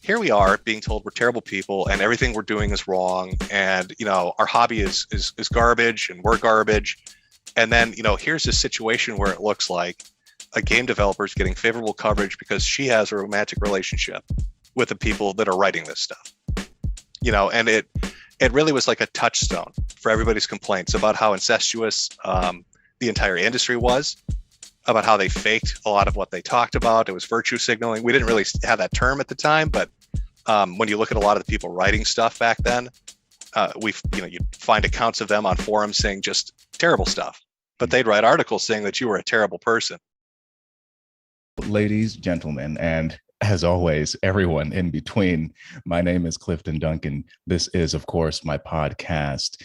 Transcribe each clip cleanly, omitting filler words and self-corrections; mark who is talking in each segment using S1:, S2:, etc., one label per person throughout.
S1: here we are being told we're terrible people and everything we're doing is wrong, and our hobby is garbage and we're garbage. And then here's this situation where it looks like a game developer is getting favorable coverage because she has a romantic relationship with the people that are writing this stuff. And it really was like a touchstone for everybody's complaints about how incestuous the entire industry was, about how they faked a lot of what they talked about. It was virtue signaling. We didn't really have that term at the time, but when you look at a lot of the people writing stuff back then, you'd find accounts of them on forums saying just terrible stuff, but they'd write articles saying that you were a terrible person.
S2: Ladies, gentlemen, and as always, everyone in between, my name is Clifton Duncan. This is, of course, my podcast.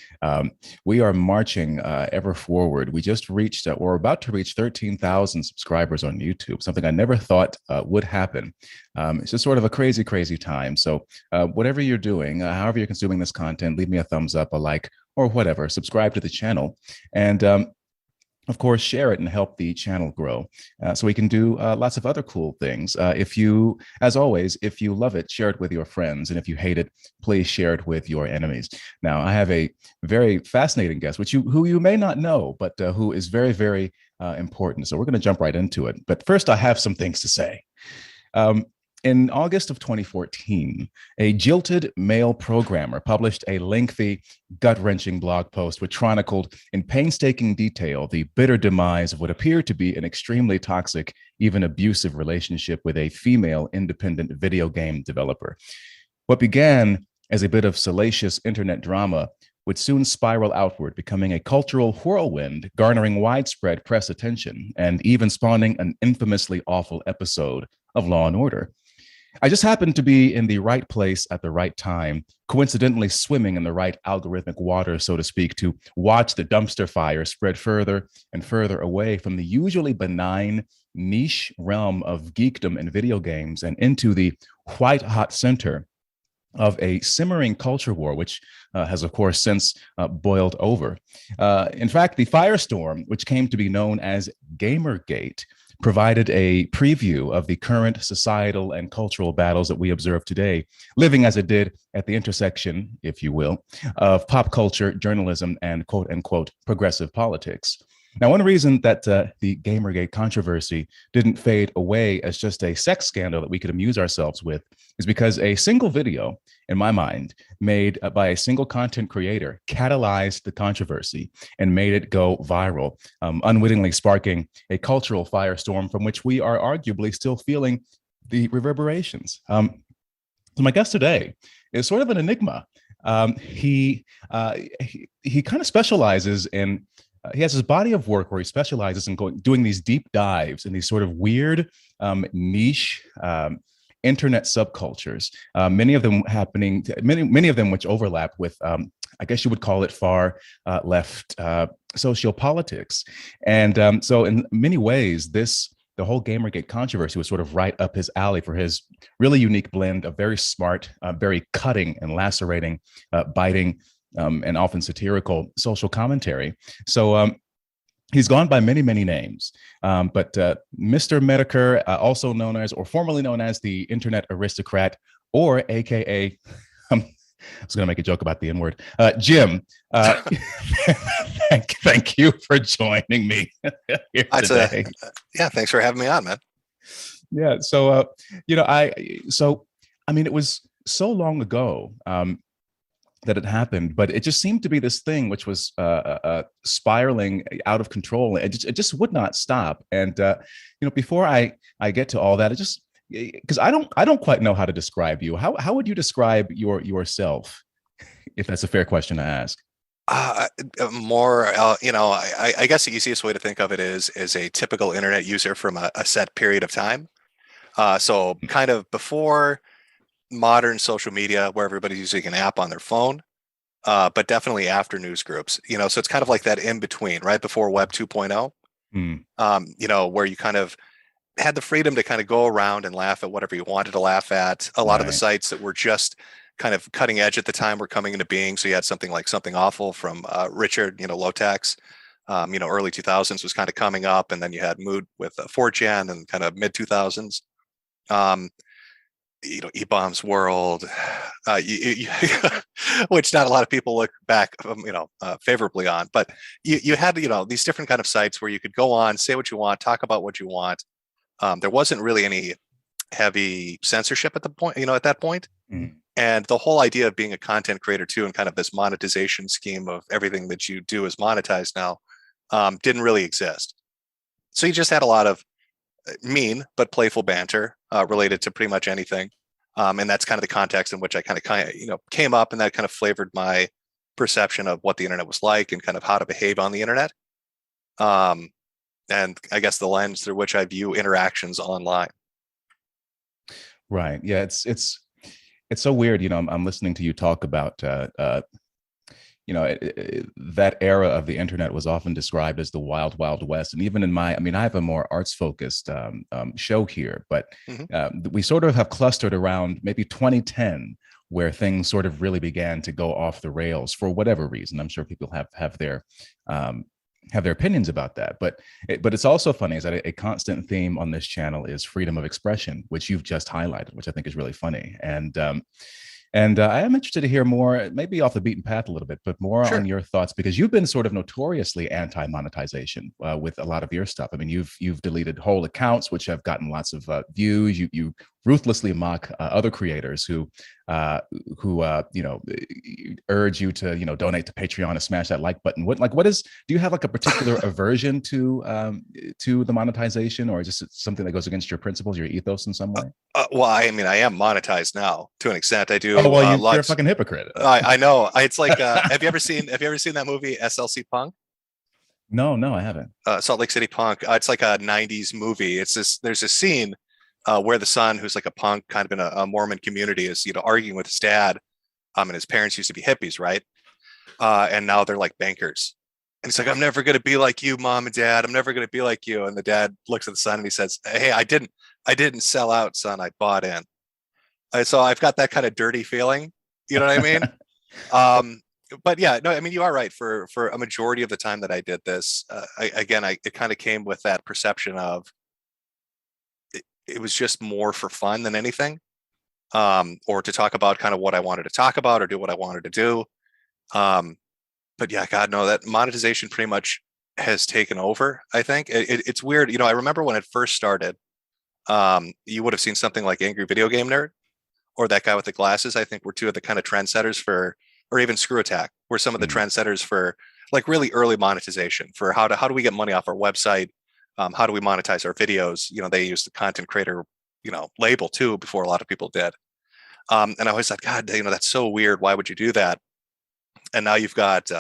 S2: We are marching ever forward. We just reached, we're about to reach 13,000 subscribers on YouTube, something I never thought would happen. It's just sort of a crazy, crazy time. So whatever you're doing, however you're consuming this content, leave me a thumbs up, a like, or whatever. Subscribe to the channel. And of course, share it and help the channel grow so we can do lots of other cool things. If you love it, share it with your friends. And if you hate it, please share it with your enemies. Now, I have a very fascinating guest, who you may not know, but who is very, very important. So we're going to jump right into it. But first, I have some things to say. In August of 2014, a jilted male programmer published a lengthy, gut-wrenching blog post which chronicled in painstaking detail the bitter demise of what appeared to be an extremely toxic, even abusive relationship with a female independent video game developer. What began as a bit of salacious internet drama would soon spiral outward, becoming a cultural whirlwind, garnering widespread press attention, and even spawning an infamously awful episode of Law and Order. I just happened to be in the right place at the right time, coincidentally swimming in the right algorithmic water, so to speak, to watch the dumpster fire spread further and further away from the usually benign niche realm of geekdom and video games and into the white-hot center of a simmering culture war, which has, of course, since boiled over. In fact, the firestorm, which came to be known as Gamergate, provided a preview of the current societal and cultural battles that we observe today, living as it did at the intersection, if you will, of pop culture, journalism, and quote unquote progressive politics. Now, one reason that the Gamergate controversy didn't fade away as just a sex scandal that we could amuse ourselves with is because a single video, in my mind, made by a single content creator catalyzed the controversy and made it go viral, unwittingly sparking a cultural firestorm from which we are arguably still feeling the reverberations. So my guest today is sort of an enigma. He kind of specializes in he has his body of work where he specializes in doing these deep dives in these sort of weird niche internet subcultures. Many of them which overlap with, I guess you would call it far left sociopolitics. And so in many ways, the whole Gamergate controversy was sort of right up his alley for his really unique blend of very smart, very cutting and lacerating, biting, and often satirical social commentary. So he's gone by many, many names, but Mr. Metokur, also known as, or formerly known as the Internet Aristocrat, or AKA, I was going to make a joke about the N-word, Jim, thank you for joining me here today.
S1: Yeah, thanks for having me on, man.
S2: Yeah, so, I mean, it was so long ago that it happened, but it just seemed to be this thing which was spiraling out of control. It just would not stop. And before I get to all that, it just because I don't quite know how to describe you. How would you describe yourself, if that's a fair question to ask?
S1: I guess the easiest way to think of it is a typical internet user from a set period of time. So kind of before modern social media where everybody's using an app on their phone, but definitely after news groups, so it's kind of like that in between, right before Web 2.0, where you kind of had the freedom to kind of go around and laugh at whatever you wanted to laugh at. A lot of the sites that were just kind of cutting edge at the time were coming into being. So you had something like Something Awful from Richard, Lotax, early 2000s was kind of coming up. And then you had Mood with 4chan and kind of mid 2000s. E-Bombs World, which not a lot of people look back, favorably on. But you had, these different kind of sites where you could go on, say what you want, talk about what you want. There wasn't really any heavy censorship at the point, at that point.
S2: Mhm.
S1: And the whole idea of being a content creator too, and kind of this monetization scheme of everything that you do is monetized now, didn't really exist. So you just had a lot of mean but playful banter related to pretty much anything, and that's kind of the context in which I kind of came up, and that kind of flavored my perception of what the internet was like and kind of how to behave on the internet. Um, and I guess the lens through which I view interactions online.
S2: Right. Yeah. It's so weird. I'm listening to you talk about that era of the internet was often described as the wild, wild west. And even I have a more arts focused show here, but
S1: Mhm.
S2: we sort of have clustered around maybe 2010, where things sort of really began to go off the rails for whatever reason. I'm sure people um, have their opinions about that, but it's also funny is that a constant theme on this channel is freedom of expression, which you've just highlighted, which I think is really funny. And I am interested to hear more, maybe off the beaten path a little bit, but more on
S1: Sure.
S2: your thoughts, because you've been sort of notoriously anti-monetization with a lot of your stuff. I mean, you've deleted whole accounts which have gotten lots of views. You ruthlessly mock other creators who urge you to donate to Patreon and smash that like button. What is? Do you have like a particular aversion to the monetization, or just something that goes against your principles, your ethos in some way?
S1: Well, I mean, I am monetized now to an extent. I
S2: Oh
S1: do
S2: well, you're a
S1: lots.
S2: fucking hypocrite.
S1: I know. It's like, have you ever seen that movie SLC Punk?
S2: No, I haven't.
S1: Salt Lake City Punk. It's like a '90s movie. There's a scene where the son, who's like a punk, kind of in a Mormon community, is arguing with his dad. And his parents used to be hippies, right? And now they're like bankers. And he's like, "I'm never going to be like you, mom and dad. I'm never going to be like you." And the dad looks at the son and he says, "Hey, I didn't sell out, son. I bought in." So I've got that kind of dirty feeling. You know what I mean? Um, but yeah, no, I mean, you are right. For a majority of the time that I did this, it kind of came with that perception of it was just more for fun than anything, or to talk about kind of what I wanted to talk about or do what I wanted to do. Um, but yeah, God, no, that monetization pretty much has taken over. I think it's weird. I remember when it first started. You would have seen something like Angry Video Game Nerd or that guy with the glasses. I think were two of the kind of trendsetters for, or even Screw Attack, were some of the
S2: Mhm.
S1: trendsetters for like really early monetization for how do we get money off our website? How do we monetize our videos? They used the content creator, label too before a lot of people did. And I always thought, God, that's so weird. Why would you do that? And now you've got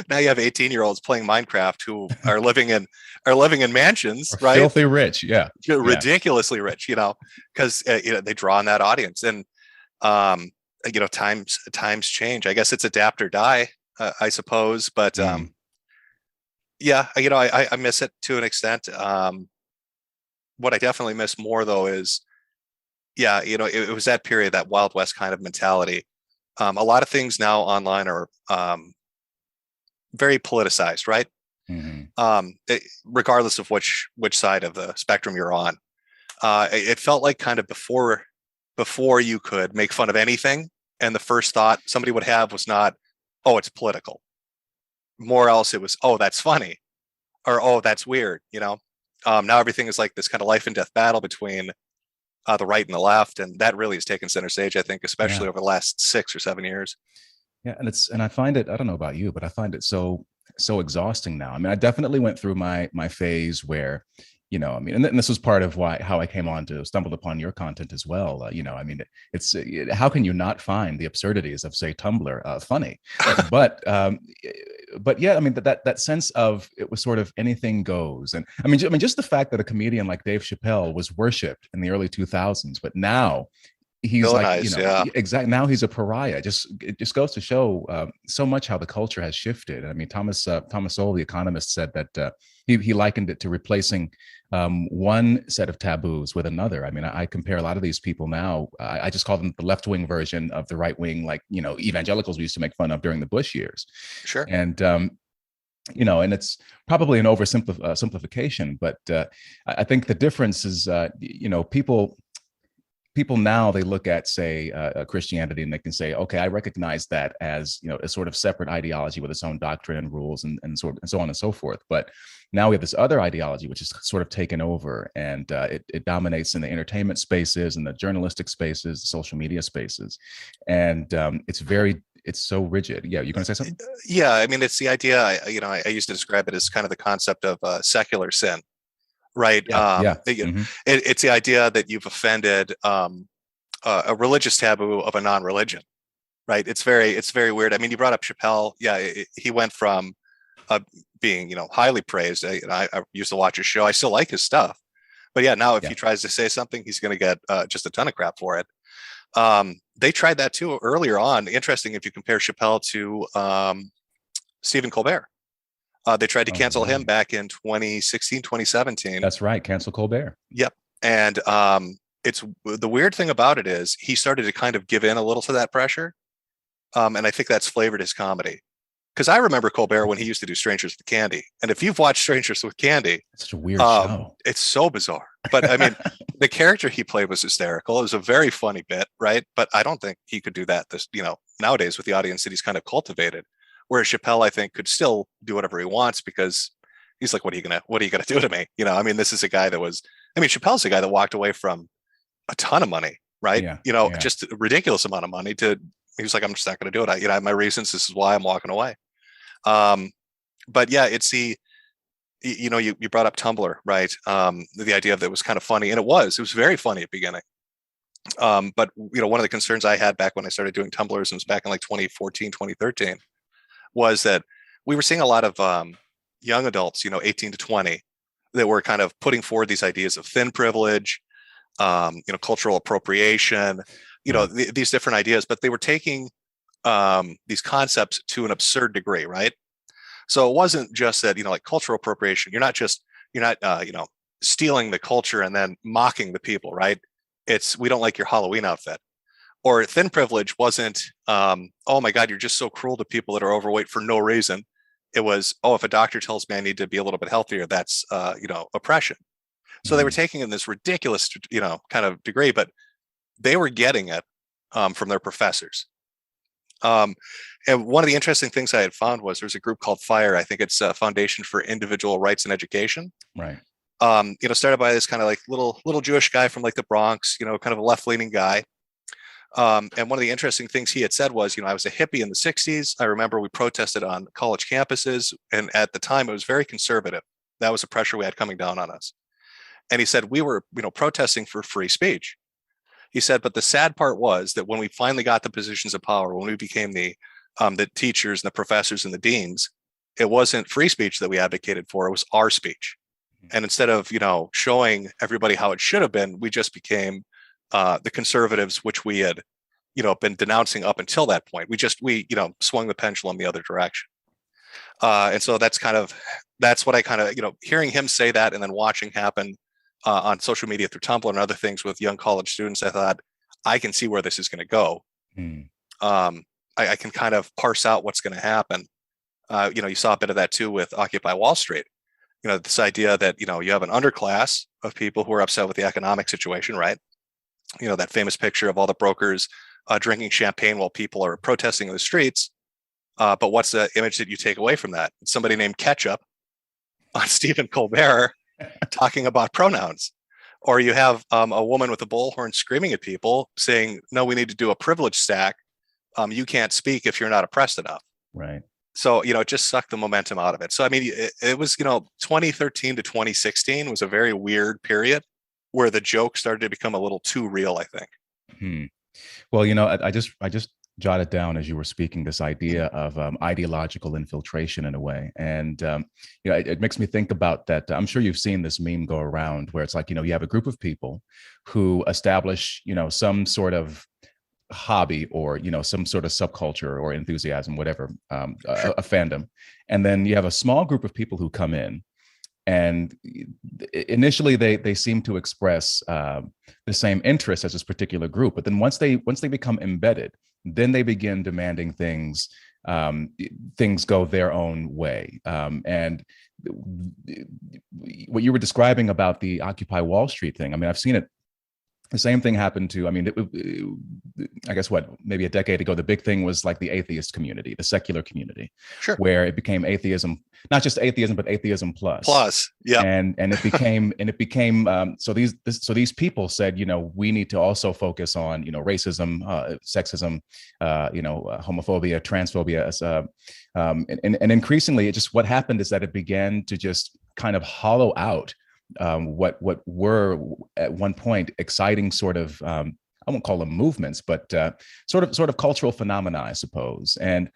S1: now you have 18-year-olds playing Minecraft who are living in mansions,
S2: Or
S1: right?
S2: filthy rich. Yeah, yeah.
S1: Ridiculously rich, because they draw on that audience, and um, times change. I guess it's adapt or die, I suppose. But
S2: Mm.
S1: yeah, I miss it to an extent. What I definitely miss more though is, yeah, it was that period, that Wild West kind of mentality. A lot of things now online are very politicized, right?
S2: Hmm.
S1: Regardless of which side of the spectrum you're on. It felt like kind of before you could make fun of anything, and the first thought somebody would have was not, "Oh, it's political." More else, it was, "Oh, that's funny," or, "Oh, that's weird." Now everything is like this kind of life and death battle between the right and the left, and that really has taken center stage, I think, especially
S2: Yeah,
S1: over the last 6 or 7 years.
S2: yeah, and I find it. I don't know about you, but I find it so exhausting now. I mean, I definitely went through my phase where, I mean, and this was part of how I came on to stumbled upon your content as well. I mean, how can you not find the absurdities of, say, Tumblr funny? But yeah, I mean that sense of it was sort of anything goes, and I mean just the fact that a comedian like Dave Chappelle was worshipped in the early 2000s, but now he's like,
S1: Villainized, yeah.
S2: exactly, now he's a pariah. It just goes to show so much how the culture has shifted. I mean, Thomas Sowell, the economist, said that he likened it to replacing one set of taboos with another. I mean, I compare a lot of these people now. I just call them the left wing version of the right wing, like evangelicals we used to make fun of during the Bush years.
S1: Sure.
S2: And and it's probably an oversimplification, but I think the difference is, people people now, they look at, say, Christianity, and they can say, okay, I recognize that as, a sort of separate ideology with its own doctrine and rules and so on and so forth. But now we have this other ideology which is sort of taken over, and it dominates in the entertainment spaces and the journalistic spaces, the social media spaces, and it's so rigid. Yeah, you're going to say something?
S1: Yeah, I mean, it's the idea. I used to describe it as kind of the concept of secular sin, right?
S2: Yeah.
S1: It's the idea that you've offended a religious taboo of a non-religion, right? It's very weird. I mean, you brought up Chappelle. Yeah, he went from being highly praised. I used to watch his show. I still like his stuff, but yeah, now if he tries to say something, he's going to get just a ton of crap for it. They tried that too earlier on. Interesting, if you compare Chappelle to Stephen Colbert. They tried to cancel him back in 2016, 2017.
S2: That's right. Cancel Colbert.
S1: Yep. And it's the weird thing about it is he started to kind of give in a little to that pressure. And I think that's flavored his comedy. Because I remember Colbert when he used to do Strangers with Candy. And if you've watched Strangers with Candy,
S2: it's such a weird show.
S1: It's so bizarre. But I mean, the character he played was hysterical. It was a very funny bit, right? But I don't think he could do that nowadays with the audience that he's kind of cultivated. Whereas Chappelle, I think, could still do whatever he wants because he's like, what are you gonna do to me? I mean, this is a guy Chappelle's a guy that walked away from a ton of money, right? Just a ridiculous amount of money he was like, I'm just not going to do it. I have my reasons. This is why I'm walking away. But yeah, it's you brought up Tumblr, right? The idea of that was kind of funny, and it was very funny at the beginning. But one of the concerns I had back when I started doing Tumblrs, and it was back in like 2014, 2013, was that we were seeing a lot of young adults, 18 to 20, that were kind of putting forward these ideas of thin privilege, cultural appropriation, these different ideas, but they were taking these concepts to an absurd degree, right? So it wasn't just that, like cultural appropriation. You're not stealing the culture and then mocking the people, right? It's, we don't like your Halloween outfit. Or thin privilege wasn't, oh my God, you're just so cruel to people that are overweight for no reason. It was, oh, if a doctor tells me I need to be a little bit healthier, that's, oppression. So they were taking in this ridiculous, kind of degree, but they were getting it from their professors. And one of the interesting things I had found was there's a group called FIRE. I think it's a Foundation for Individual Rights and Education.
S2: Right.
S1: Started by this kind of like little Jewish guy from like the Bronx, kind of a left-leaning guy. And one of the interesting things he had said was, I was a hippie in the 60s. I remember we protested on college campuses. And at the time, it was very conservative. That was the pressure we had coming down on us. And he said, we were, protesting for free speech. He said, but the sad part was that when we finally got the positions of power, when we became the teachers and the professors and the deans, it wasn't free speech that we advocated for. It was our speech. And instead of, showing everybody how it should have been, we just became the conservatives, which we had, been denouncing up until that point. We swung the pendulum the other direction. And so that's what I kind of, hearing him say that and then watching happen on social media through Tumblr and other things with young college students, I thought, I can see where this is going to go. I can kind of parse out what's going to happen. You saw a bit of that too with Occupy Wall Street. This idea that, you have an underclass of people who are upset with the economic situation, right? That famous picture of all the brokers drinking champagne while people are protesting in the streets. But what's the image that you take away from that? It's somebody named Ketchup on Stephen Colbert talking about pronouns. Or you have a woman with a bullhorn screaming at people saying, no, we need to do a privilege stack. You can't speak if you're not oppressed enough.
S2: Right.
S1: So, it just sucked the momentum out of it. So, I mean, it was, 2013 to 2016 was a very weird period where the joke started to become a little too real, I think.
S2: Well, I just jotted down as you were speaking this idea of ideological infiltration in a way. And, it makes me think about that. I'm sure you've seen this meme go around where it's like, you have a group of people who establish, some sort of hobby or, some sort of subculture or enthusiasm, whatever, a fandom. And then you have a small group of people who come in. And initially, they seem to express the same interest as this particular group, but then once they become embedded, then they begin demanding things. Things go their own way. And what you were describing about the Occupy Wall Street thing, I mean, I've seen it The same thing happened to, I mean, I guess what, maybe a decade ago, the big thing was like the atheist community, the secular community,
S1: Sure.
S2: where it became atheism, not just atheism, but atheism plus.
S1: Plus, yep.
S2: And it became so these people said, we need to also focus on, racism, sexism, homophobia, transphobia, and increasingly, it just, what happened is that it began to just kind of hollow out what were at one point exciting sort of, I won't call them movements, but sort of cultural phenomena, I suppose. And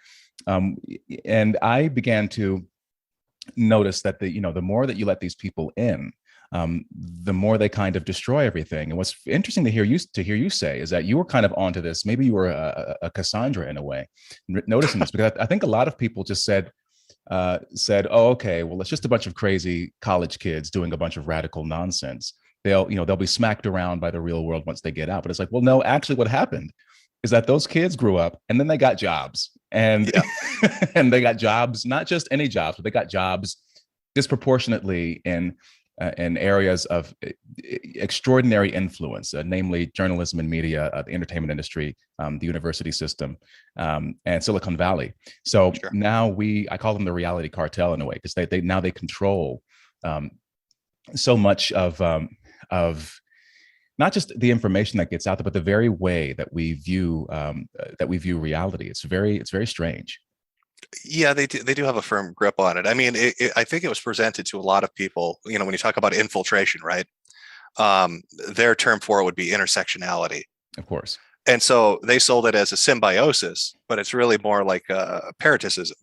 S2: I began to notice that the more that you let these people in, the more they kind of destroy everything. And what's interesting to hear you say is that you were kind of onto this. Maybe you were a Cassandra in a way, noticing this, because I think a lot of people just said, oh, okay, well, it's just a bunch of crazy college kids doing a bunch of radical nonsense. They'll be smacked around by the real world once they get out. But it's like, well, no, actually what happened is that those kids grew up and then they got jobs, and and they got jobs, not just any jobs, but they got jobs disproportionately in areas of extraordinary influence, namely journalism and media, the entertainment industry, the university system, and Silicon Valley. So now I call them the reality cartel in a way, because they control so much of not just the information that gets out there, but the very way that we view reality. It's very strange.
S1: Yeah, they do have a firm grip on it. I mean, I think it was presented to a lot of people, when you talk about infiltration, right? Their term for it would be intersectionality.
S2: Of course.
S1: And so they sold it as a symbiosis, but it's really more like a parasitism,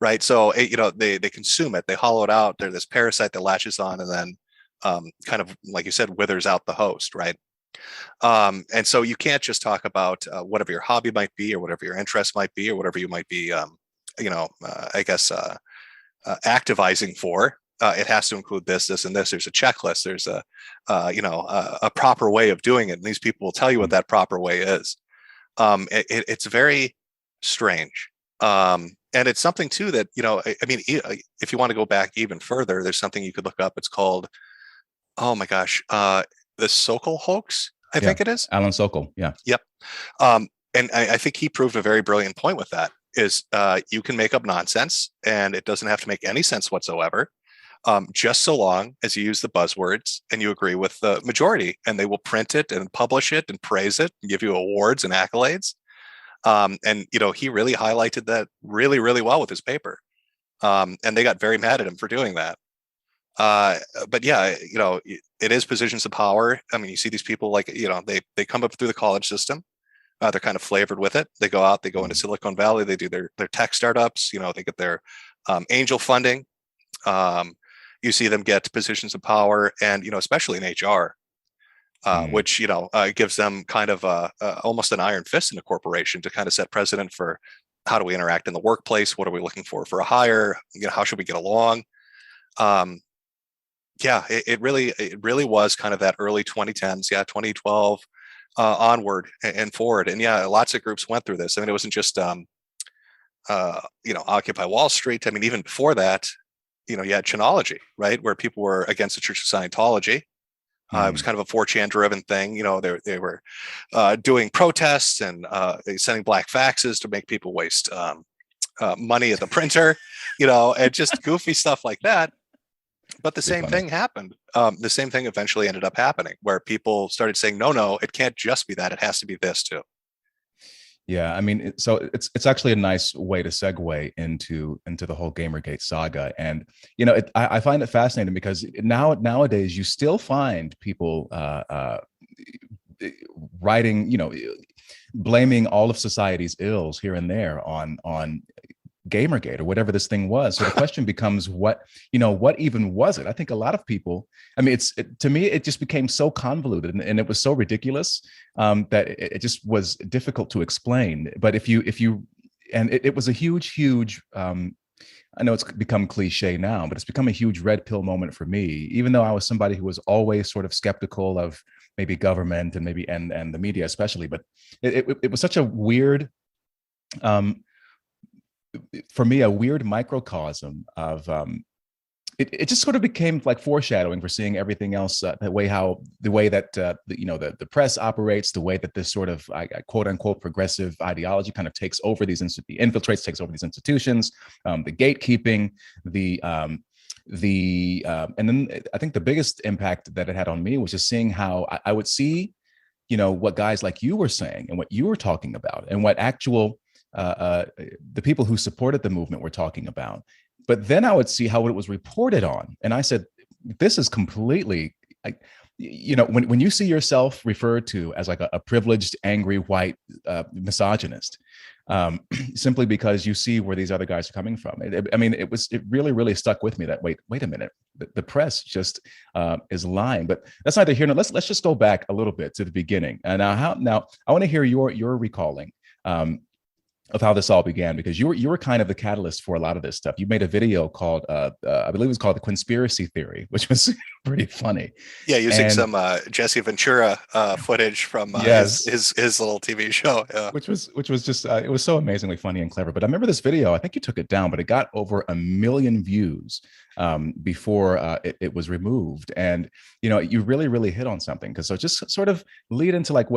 S1: right? So, they consume it, they hollow it out. They're this parasite that latches on and then kind of, like you said, withers out the host, right? And so you can't just talk about whatever your hobby might be, or whatever your interest might be, or whatever you might be I guess activizing for. It has to include this and this. There's a checklist. There's a proper way of doing it, and these people will tell you what that proper way is. It's very strange, and it's something too that I mean, if you want to go back even further, there's something you could look up. It's called, oh my gosh, the Sokol hoax. I think it is
S2: Alan Sokol. Yeah.
S1: Yep. And I think he proved a very brilliant point with that. Is you can make up nonsense and it doesn't have to make any sense whatsoever, just so long as you use the buzzwords and you agree with the majority, and they will print it and publish it and praise it and give you awards and accolades. And he really highlighted that really, really well with his paper, and they got very mad at him for doing that. But yeah, it is positions of power. I mean, you see these people like they come up through the college system. They're kind of flavored with it. They go out, they go into Silicon Valley, they do their tech startups, they get their angel funding. You see them get positions of power, and, especially in HR, which, gives them kind of almost an iron fist in a corporation to kind of set precedent for how do we interact in the workplace? What are we looking for a hire? How should we get along? Yeah, it really was kind of that early 2010s, 2012, onward and forward. And yeah, lots of groups went through this. I mean, it wasn't just Occupy Wall Street. I mean, even before that, you had Chinology, right, where people were against the Church of Scientology. It was kind of a 4chan driven thing. They were doing protests and sending black faxes to make people waste money at the printer, and just goofy stuff like that. But the same thing happened. The same thing eventually ended up happening, where people started saying, no, it can't just be that. It has to be this too.
S2: Yeah, I mean, so it's actually a nice way to segue into the whole Gamergate saga, and I find it fascinating because nowadays you still find people writing, blaming all of society's ills here and there on Gamergate or whatever this thing was. So the question becomes, what even was it? I think a lot of people, I mean, to me, it just became so convoluted and it was so ridiculous that it just was difficult to explain. But if you, and it was a huge, I know it's become cliche now, but it's become a huge red pill moment for me, even though I was somebody who was always sort of skeptical of maybe government and maybe, and the media especially, but it was such a weird, for me, a weird microcosm of it just sort of became like foreshadowing for seeing everything else, the way that the press operates, the way that this sort of quote unquote progressive ideology kind of takes over takes over these institutions, the gatekeeping, and then I think the biggest impact that it had on me was just seeing how I would see, what guys like you were saying and what you were talking about and what actual the people who supported the movement were talking about. But then I would see how it was reported on. And I said, this is completely, when you see yourself referred to as like a privileged, angry, white misogynist, simply because you see where these other guys are coming from. It really, really stuck with me that, wait a minute, the press just is lying. But that's neither here nor let's just go back a little bit to the beginning. And now I want to hear your recalling of how this all began, because you were kind of the catalyst for a lot of this stuff. You made a video called I believe it was called The Conspiracy Theory, which was pretty funny.
S1: Yeah, using some Jesse Ventura footage from
S2: yes,
S1: his little TV show. Yeah.
S2: which was just it was so amazingly funny and clever. But I remember this video. I think you took it down, but it got over 1 million views before it was removed. And you really, really hit on something. Because so just sort of lead into like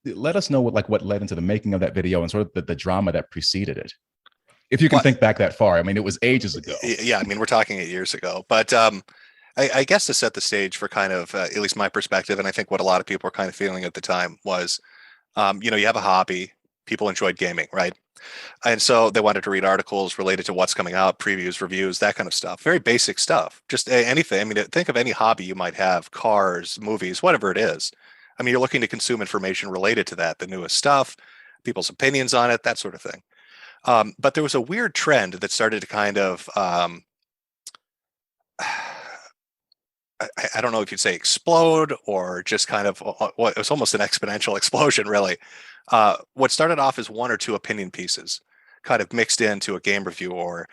S2: let us know what led into the making of that video and sort of the drama that preceded it, if you can think back that far. I mean, it was ages ago.
S1: Yeah, I mean, we're talking 8 years ago. But I guess to set the stage for kind of at least my perspective, and I think what a lot of people were kind of feeling at the time was, you have a hobby. People enjoyed gaming, right? And so they wanted to read articles related to what's coming out, previews, reviews, that kind of stuff. Very basic stuff. Just anything. I mean, think of any hobby you might have, cars, movies, whatever it is. I mean, you're looking to consume information related to that, the newest stuff, people's opinions on it, that sort of thing. But there was a weird trend that started to kind of, I don't know if you'd say explode or just kind of, it was almost an exponential explosion, really. What started off as one or two opinion pieces kind of mixed into a game review or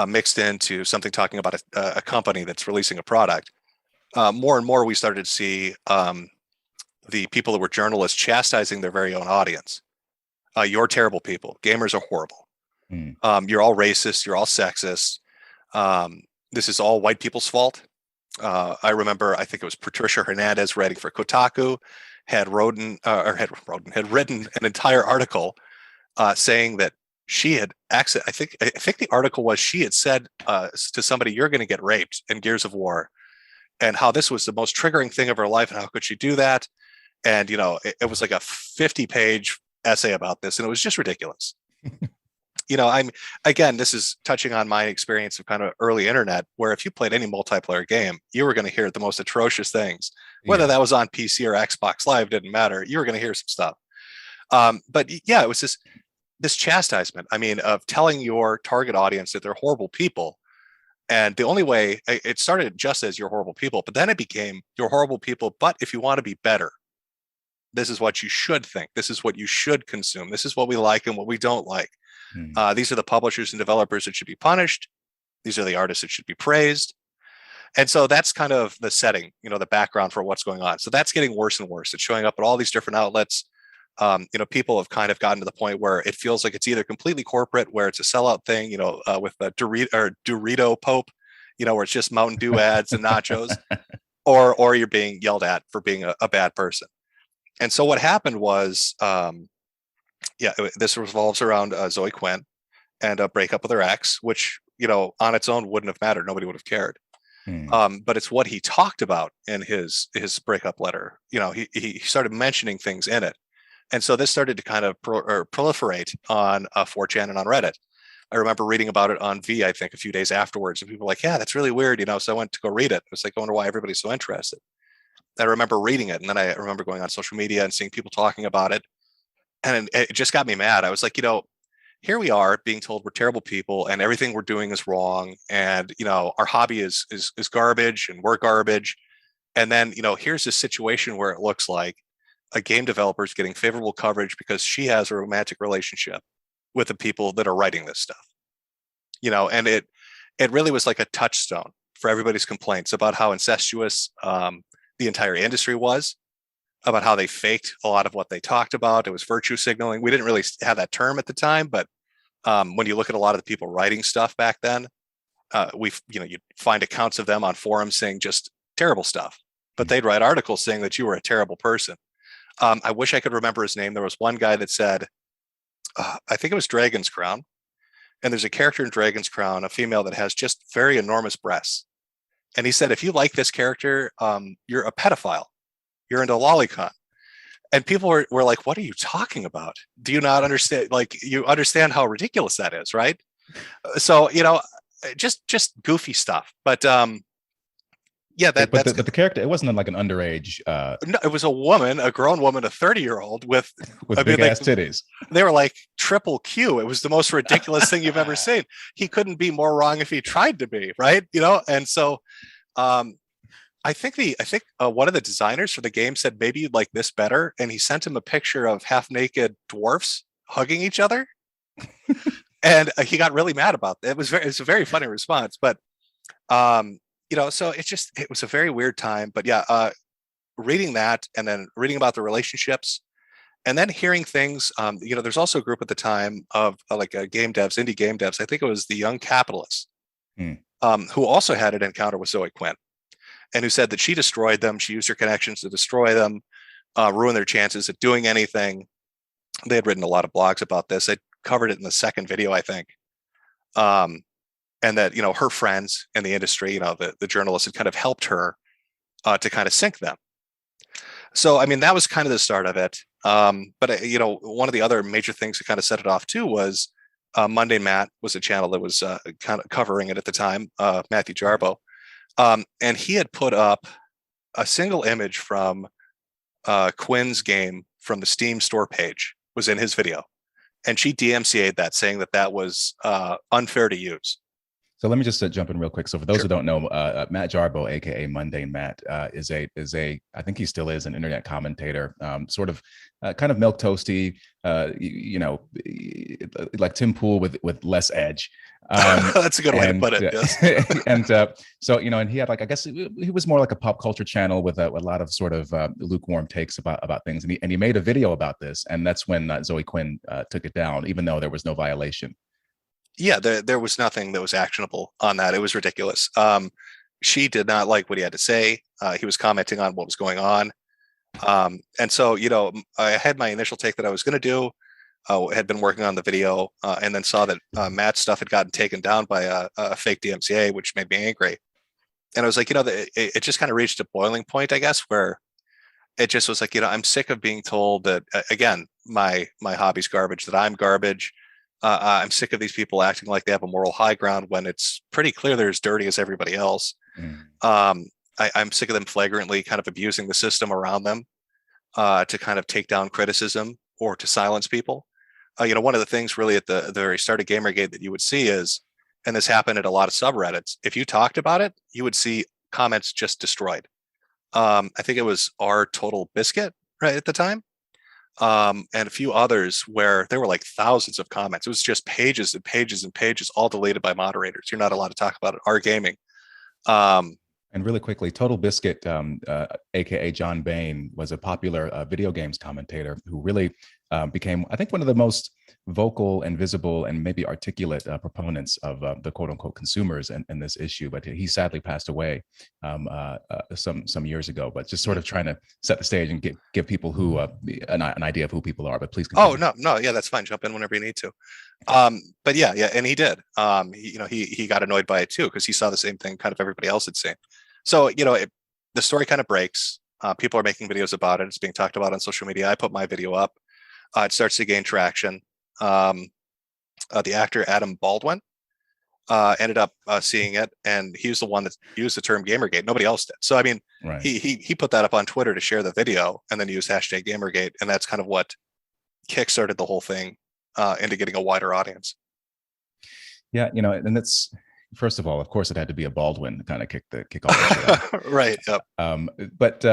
S1: mixed into something talking about a company that's releasing a product. More and more, we started to see the people that were journalists chastising their very own audience. You're terrible people. Gamers are horrible. You're all racist. You're all sexist. This is all white people's fault. I remember, I think it was Patricia Hernandez writing for Kotaku, had written an entire article saying that she had I think the article was she had said to somebody, "You're going to get raped in Gears of War," and how this was the most triggering thing of her life, and how could she do that? And it was like a 50-page essay about this, and it was just ridiculous. Again, this is touching on my experience of kind of early internet, where if you played any multiplayer game, you were going to hear the most atrocious things, whether that was on PC or Xbox Live, didn't matter. You were going to hear some stuff. But yeah, it was this chastisement. I mean, of telling your target audience that they're horrible people. And the only way it started just as you're horrible people, but then it became you're horrible people. But if you want to be better, this is what you should think. This is what you should consume. This is what we like and what we don't like. These are the publishers and developers that should be punished. These are the artists that should be praised. And so that's kind of the setting, the background for what's going on. So that's getting worse and worse. It's showing up at all these different outlets. People have kind of gotten to the point where it feels like it's either completely corporate, where it's a sellout thing, with the Dorito Pope, where it's just Mountain Dew ads and nachos, or you're being yelled at for being a bad person. And so what happened was, this revolves around Zoe Quinn and a breakup with her ex, which, on its own wouldn't have mattered. Nobody would have cared. But it's what he talked about in his breakup letter. He started mentioning things in it. And so this started to kind of proliferate on 4chan and on Reddit. I remember reading about it on V, I think, a few days afterwards. And people were like, yeah, that's really weird. So I went to go read it. I was like, I wonder why everybody's so interested. I remember reading it. And then I remember going on social media and seeing people talking about it. And it just got me mad. I was like, here we are being told we're terrible people and everything we're doing is wrong. And, our hobby is garbage and we're garbage. And then, here's this situation where it looks like a game developer is getting favorable coverage because she has a romantic relationship with the people that are writing this stuff. And it really was like a touchstone for everybody's complaints about how incestuous the entire industry was, about how they faked a lot of what they talked about. It was virtue signaling. We didn't really have that term at the time, but when you look at a lot of the people writing stuff back then, you'd find accounts of them on forums saying just terrible stuff, but they'd write articles saying that you were a terrible person. I wish I could remember his name. There was one guy that said, I think it was Dragon's Crown, and there's a character in Dragon's Crown, a female that has just very enormous breasts. And he said, if you like this character, you're a pedophile. You're into lolicon. And people were like, what are you talking about? Do you not understand? Like, you understand how ridiculous that is, right? So, just goofy stuff. But yeah,
S2: but the character, it wasn't like an underage.
S1: No, it was a woman, a grown woman, a 30-year-old with
S2: big ass titties.
S1: They were like triple Q. It was the most ridiculous thing you've ever seen. He couldn't be more wrong if he tried to be, right? And so I think one of the designers for the game said maybe you'd like this better, and he sent him a picture of half-naked dwarfs hugging each other, and he got really mad about that. It was a very funny response, but so it was a very weird time. But yeah, reading that and then reading about the relationships, and then hearing things. There's also a group at the time of indie game devs. I think it was the Young Capitalists, who also had an encounter with Zoe Quinn, and who said that she destroyed them. She used her connections to destroy them, ruin their chances at doing anything. They had written a lot of blogs about this. I covered it in the second video, I think. And that, her friends in the industry, the journalists had kind of helped her to kind of sink them. So, I mean, that was kind of the start of it. But one of the other major things that kind of set it off too was Monday Matt was a channel that was kind of covering it at the time, Matthew Jarbo. And he had put up a single image from Quinn's game from the Steam store page was in his video. And she DMCA'd that, saying that was unfair to use.
S2: So let me just jump in real quick. So for those who don't know, Matt Jarbo, aka Mundane Matt, is a I think he still is an internet commentator, sort of kind of milquetoasty, like Tim Pool with less edge.
S1: That's a good way to put it. Yes.
S2: And so and he had I guess he was more like a pop culture channel with a lot of sort of lukewarm takes about things, and he made a video about this, and that's when Zoe Quinn took it down, even though there was no violation.
S1: Yeah, there was nothing that was actionable on that. It was ridiculous. She did not like what he had to say. He was commenting on what was going on. And so, I had my initial take that I was going to do, had been working on the video, and then saw that Matt's stuff had gotten taken down by a fake DMCA, which made me angry. And I was like, it just kind of reached a boiling point, I guess, where it just was like, I'm sick of being told that, again, my hobby's garbage, that I'm garbage. I'm sick of these people acting like they have a moral high ground when it's pretty clear they're as dirty as everybody else. I'm sick of them flagrantly kind of abusing the system around them to kind of take down criticism or to silence people. One of the things really at the very start of Gamergate that you would see is, and this happened at a lot of subreddits, if you talked about it, you would see comments just destroyed. I think it was our Total Biscuit right at the time. And a few others where there were like thousands of comments. It was just pages and pages and pages, all deleted by moderators. You're not allowed to talk about it. Our gaming.
S2: And really quickly, Total Biscuit, aka John Bain, was a popular video games commentator who really became, I think, one of the most vocal and visible and maybe articulate proponents of the quote unquote consumers in this issue. But he sadly passed away some years ago. But just sort of trying to set the stage and give people who an idea of who people are. But please continue.
S1: Oh, no. Yeah, that's fine. Jump in whenever you need to. But yeah. And he did. He got annoyed by it too, because he saw the same thing kind of everybody else had seen. So, the story kind of breaks. People are making videos about it. It's being talked about on social media. I put my video up. It starts to gain traction. The actor Adam Baldwin ended up seeing it, and he was the one that used the term Gamergate. Nobody else did. So, I mean, right. He put that up on Twitter to share the video, and then used hashtag Gamergate, and that's kind of what kickstarted the whole thing into getting a wider audience.
S2: Yeah, and that's. First of all, of course, it had to be a Baldwin to kind of kick all that shit out.
S1: Right. Yep.
S2: But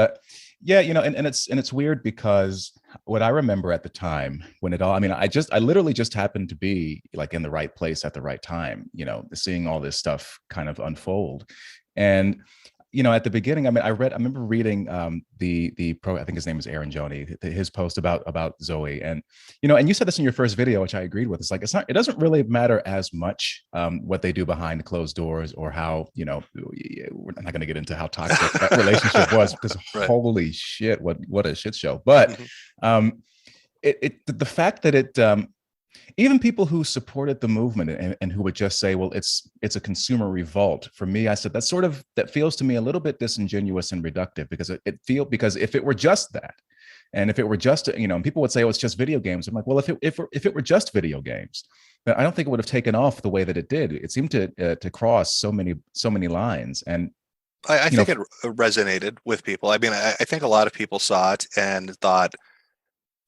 S2: yeah, and it's weird because what I remember at the time when it all, I mean, I literally just happened to be like in the right place at the right time, seeing all this stuff kind of unfold. And, at the beginning, I mean, I remember reading the pro. I think his name is Aaron Joni, his post about Zoe, and and you said this in your first video, which I agreed with. It's like it doesn't really matter as much what they do behind closed doors, or how we're not going to get into how toxic that relationship was, because
S1: Right.
S2: holy shit, what a shit show. But the fact that even people who supported the movement, and who would just say, well, it's a consumer revolt. For me, I said that feels to me a little bit disingenuous and reductive, because if it were just that, and if it were just, and people would say, oh, it's just video games. I'm like, well, if it were just video games, then I don't think it would have taken off the way that it did. It seemed to cross so many lines. And
S1: I think it resonated with people. I mean, I think a lot of people saw it and thought,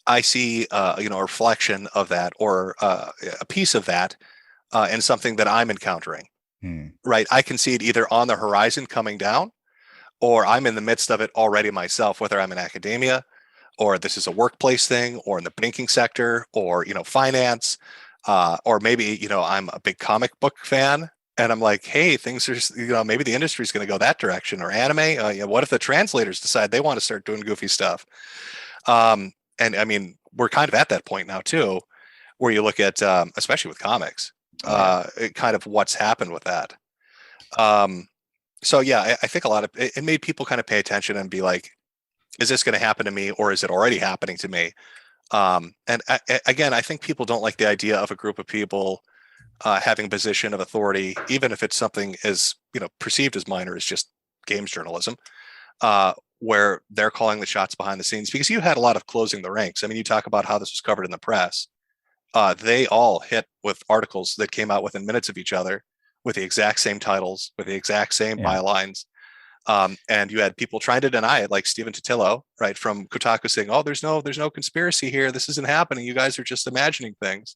S1: I see, a reflection of that, or a piece of that, in something that I'm encountering. Right. I can see it either on the horizon coming down, or I'm in the midst of it already myself, whether I'm in academia, or this is a workplace thing, or in the banking sector, or, finance, or maybe, I'm a big comic book fan. And I'm like, hey, things are, maybe the industry is going to go that direction, or anime. What if the translators decide they want to start doing goofy stuff? And I mean, we're kind of at that point now too, where you look at, especially with comics, kind of what's happened with that. So yeah, I think a lot of it made people kind of pay attention and be like, is this going to happen to me, or is it already happening to me? And again, I think people don't like the idea of a group of people having a position of authority, even if it's something as perceived as minor as just games journalism. Where they're calling the shots behind the scenes, because you had a lot of closing the ranks. I mean, you talk about how this was covered in the press. They all hit with articles that came out within minutes of each other, with the exact same titles, with the exact same bylines. And you had people trying to deny it, like Stephen Totillo, right, from Kotaku, saying, "Oh, there's no conspiracy here. This isn't happening. You guys are just imagining things."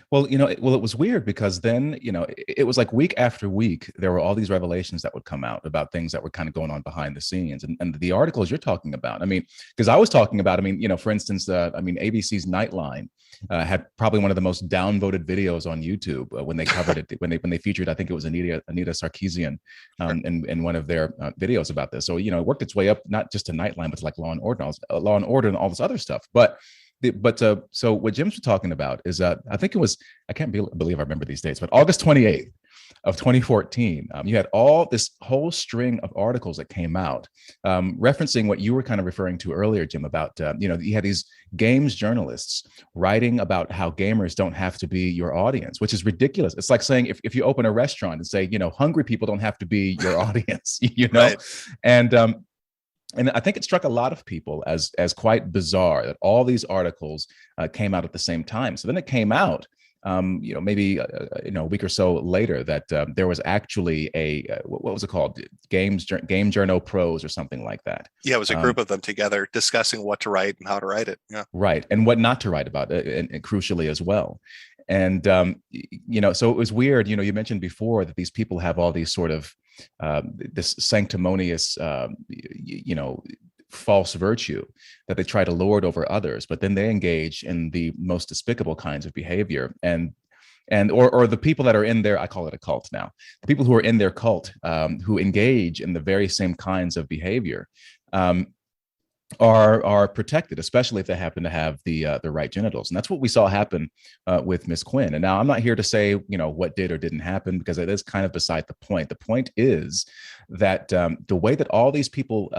S2: Well, it was weird, because then, it was like week after week, there were all these revelations that would come out about things that were kind of going on behind the scenes. And the articles you're talking about, I mean, because I was talking about, I mean, for instance, ABC's Nightline had probably one of the most downvoted videos on YouTube when they covered it, when they featured, I think it was Anita Sarkeesian in one of their videos about this. So, it worked its way up, not just to Nightline, but to like Law and Order and all this other stuff. So what Jim's talking about is that I think it was, I can't believe I remember these dates, but August 28th of 2014, you had this whole string of articles that came out referencing what you were kind of referring to earlier, Jim, about, you had these games journalists writing about how gamers don't have to be your audience, which is ridiculous. It's like saying if you open a restaurant and say, hungry people don't have to be your audience,
S1: Right.
S2: And I think it struck a lot of people as quite bizarre that all these articles came out at the same time. So then it came out, maybe a week or so later, that there was actually what was it called? Game Journal Pros or something like that.
S1: Yeah, it was a group of them together discussing what to write and how to write it. Yeah.
S2: Right, and what not to write about, and crucially as well. And so it was weird. You mentioned before that these people have all these sort of this sanctimonious, false virtue that they try to lord over others, but then they engage in the most despicable kinds of behavior. Or the people that are in their, I call it a cult now, the people who are in their cult, who engage in the very same kinds of behavior, are protected, especially if they happen to have the right genitals. And that's what we saw happen with Miss Quinn. And now I'm not here to say, what did or didn't happen, because it is kind of beside the point. The point is that the way that all these people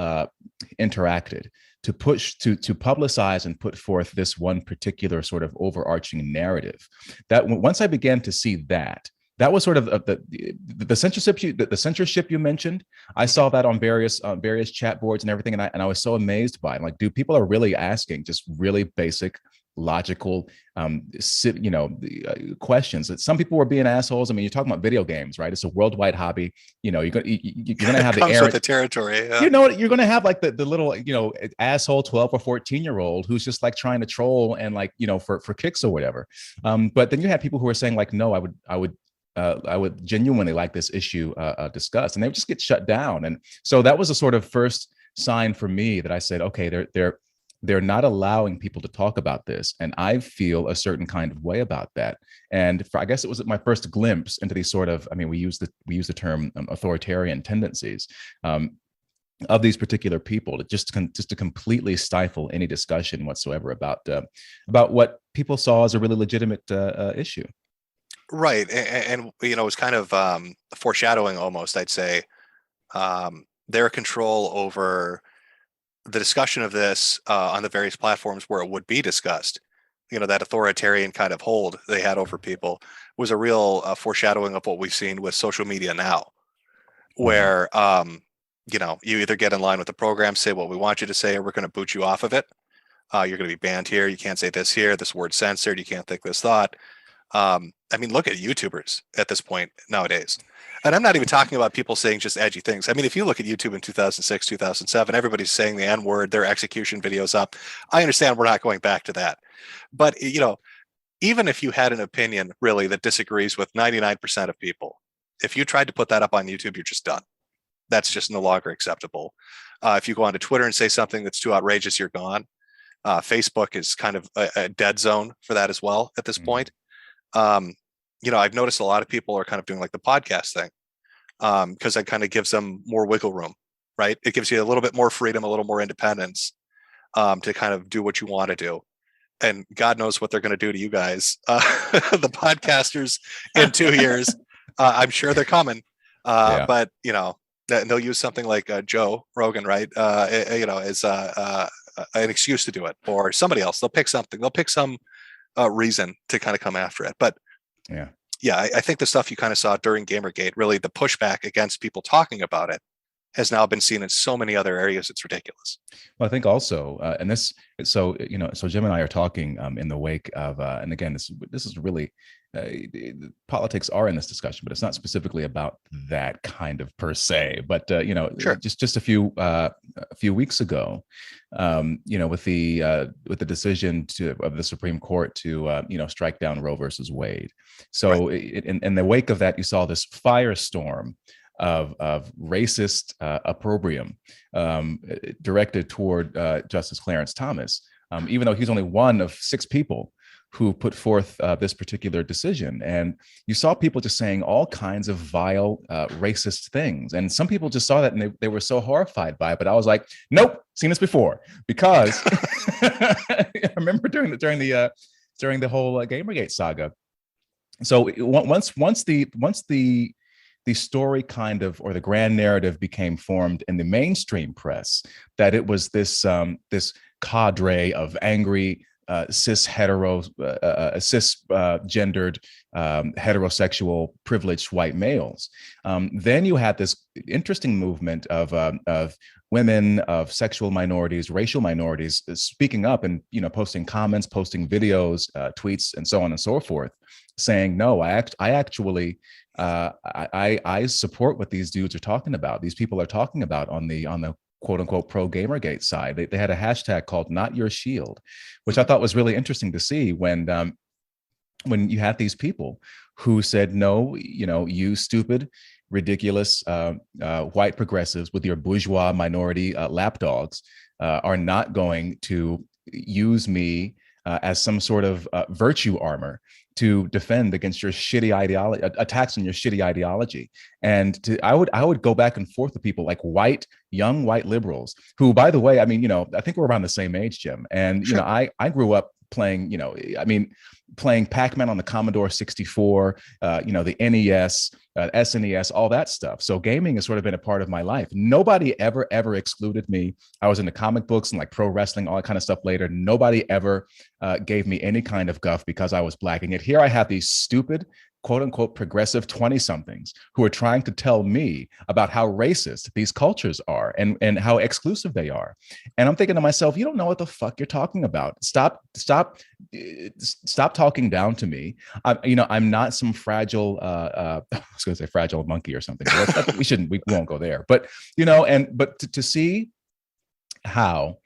S2: interacted to publicize and put forth this one particular sort of overarching narrative, that once I began to see that was sort of the censorship you mentioned. I saw that on various chat boards and everything, and I was so amazed by it. I'm like, dude, people are really asking just really basic, logical, questions. That some people were being assholes. I mean, you're talking about video games, right? It's a worldwide hobby. You're gonna have
S1: comes with the territory. Yeah.
S2: You're gonna have like the little asshole 12 or 14-year-old who's just like trying to troll and for kicks or whatever. But then you had people who were saying like, no, I would genuinely like this issue discussed, and they would just get shut down. And so that was a sort of first sign for me that I said, okay, they're not allowing people to talk about this. And I feel a certain kind of way about that. And I guess it was my first glimpse into these sort of, I mean, we use the term authoritarian tendencies. Of these particular people to just to completely stifle any discussion whatsoever about what people saw as a really legitimate issue.
S1: Right. And you know, it's kind of foreshadowing almost, I'd say, their control over the discussion of this on the various platforms where it would be discussed. You know, that authoritarian kind of hold they had over people was a real foreshadowing of what we've seen with social media now,
S2: Mhm.
S1: where you know, you either get in line with the program, say what we want you to say, or we're going to boot you off of it. You're going to be banned here. You can't say this here. This word censored. You can't think this thought. I mean, look at YouTubers at this point nowadays. And I'm not even talking about people saying just edgy things. I mean, if you look at YouTube in 2006, 2007, everybody's saying the N word, their execution videos up. I understand we're not going back to that. But, you know, even if you had an opinion really that disagrees with 99% of people, if you tried to put that up on YouTube, you're just done. That's just no longer acceptable. If you go onto Twitter and say something that's too outrageous, you're gone. Facebook is kind of a dead zone for that as well at this
S2: Mhm.
S1: point. Um, you know, I've noticed a lot of people are kind of doing like the podcast thing because it kind of gives them more wiggle room, right? It gives you a little bit more freedom, a little more independence to kind of do what you want to do. And God knows what they're going to do to you guys, the podcasters in 2 years. I'm sure they're coming,
S2: Yeah.
S1: but you know, they'll use something like Joe Rogan, right? You know, as an excuse to do it, or somebody else. They'll pick something. They'll pick some reason to kind of come after it. But
S2: Yeah.
S1: yeah, I think the stuff you kind of saw during Gamergate, really the pushback against people talking about it, has now been seen in so many other areas. It's ridiculous.
S2: Well, I think also, and this, so so Jim and I are talking in the wake of, and again, this is really, politics are in this discussion, but it's not specifically about that kind of per se. But
S1: Sure.
S2: just a few weeks ago, with the decision of the Supreme Court to strike down Roe versus Wade.
S1: Right.
S2: So in the wake of that, you saw this firestorm of racist opprobrium directed toward Justice Clarence Thomas, even though he's only one of six people who put forth this particular decision. And you saw people just saying all kinds of vile, racist things. And some people just saw that and they were so horrified by it. But I was like, nope, seen this before. Because I remember during the whole Gamergate saga. So once the story kind of, or the grand narrative became formed in the mainstream press that it was this cadre of angry cisgendered heterosexual privileged white males. Then you had this interesting movement of women, of sexual minorities, racial minorities speaking up and posting comments, posting videos, tweets, and so on and so forth, saying, no, I actually I support what these dudes are talking about. These people are talking about on the quote unquote pro Gamergate side. They had a hashtag called Not Your Shield, which I thought was really interesting to see when you had these people who said, no, you stupid, ridiculous white progressives with your bourgeois minority lapdogs are not going to use me as some sort of virtue armor to defend against your shitty ideology, attacks on your shitty ideology. And I would go back and forth with people like young white liberals who, by the way, I mean, I think we're around the same age, Jim. And,
S1: Sure.
S2: I grew up playing, playing Pac-Man on the Commodore 64, the NES, SNES, all that stuff. So gaming has sort of been a part of my life. Nobody ever excluded me. I was into comic books and like pro wrestling, all that kind of stuff later. Nobody ever gave me any kind of guff because I was Black. And yet here I have these stupid, quote unquote, progressive 20 somethings who are trying to tell me about how racist these cultures are and how exclusive they are. And I'm thinking to myself, you don't know what the fuck you're talking about. Stop talking down to me. I'm not some fragile, I was going to say fragile monkey or something. We won't go there. But, but to see how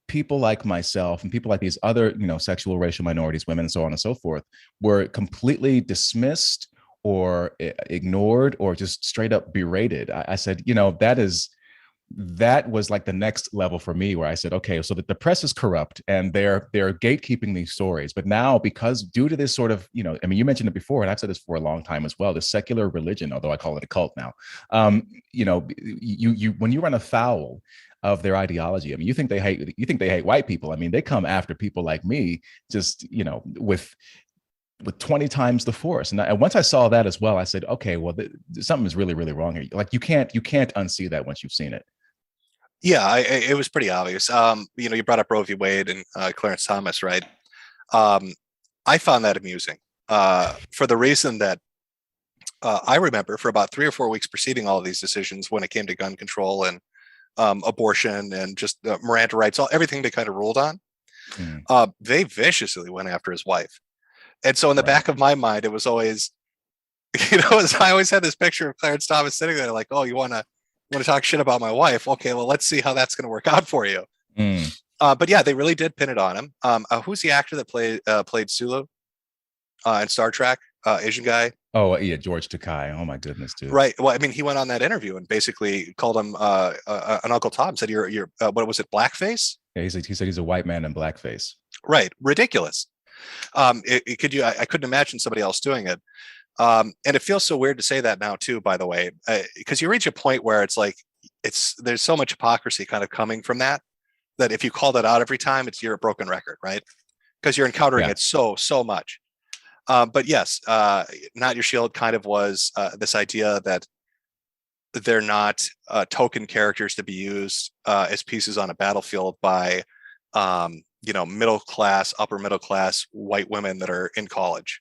S2: people like myself and people like these other, sexual, racial minorities, women, and so on and so forth, were completely dismissed or ignored or just straight up berated. I said, that is that was like the next level for me, where I said, okay, so that the press is corrupt and they're gatekeeping these stories. But now, because due to this sort of, I mean, you mentioned it before, and I've said this for a long time as well, the secular religion, although I call it a cult now, you when you run afoul of their ideology, I mean, you think they hate white people. I mean, they come after people like me, just, with 20 times the force. And once I saw that as well, I said, okay, well, something is really, really wrong here. Like, you can't unsee that once you've seen it.
S1: Yeah, it was pretty obvious. You brought up Roe v. Wade and Clarence Thomas, right? Um, I found that amusing for the reason that I remember for about 3 or 4 weeks preceding all of these decisions, when it came to gun control and abortion and just Miranda rights, everything they kind of ruled on,
S2: Mm,
S1: they viciously went after his wife. And so in the
S2: right.
S1: back of my mind, it was always, I always had this picture of Clarence Thomas sitting there like, oh, you want to talk shit about my wife? Okay, well, let's see how that's going to work out for you.
S2: Mm.
S1: But yeah, they really did pin it on him. Who's the actor that played Sulu in Star Trek? Asian guy.
S2: Oh yeah, George Takai. Oh my goodness, dude.
S1: Right. Well, I mean, he went on that interview and basically called him an Uncle Tom. Said you're what was it, blackface?
S2: Yeah, he said he's a white man in blackface.
S1: Right. Ridiculous. I couldn't imagine somebody else doing it. And it feels so weird to say that now too, by the way, because you reach a point where it's like there's so much hypocrisy kind of coming from that if you call that out every time, you're a broken record, right? Because you're encountering
S2: Yeah.
S1: it so much. But yes, Not Your Shield kind of was this idea that they're not token characters to be used as pieces on a battlefield by middle class, upper middle class white women that are in college.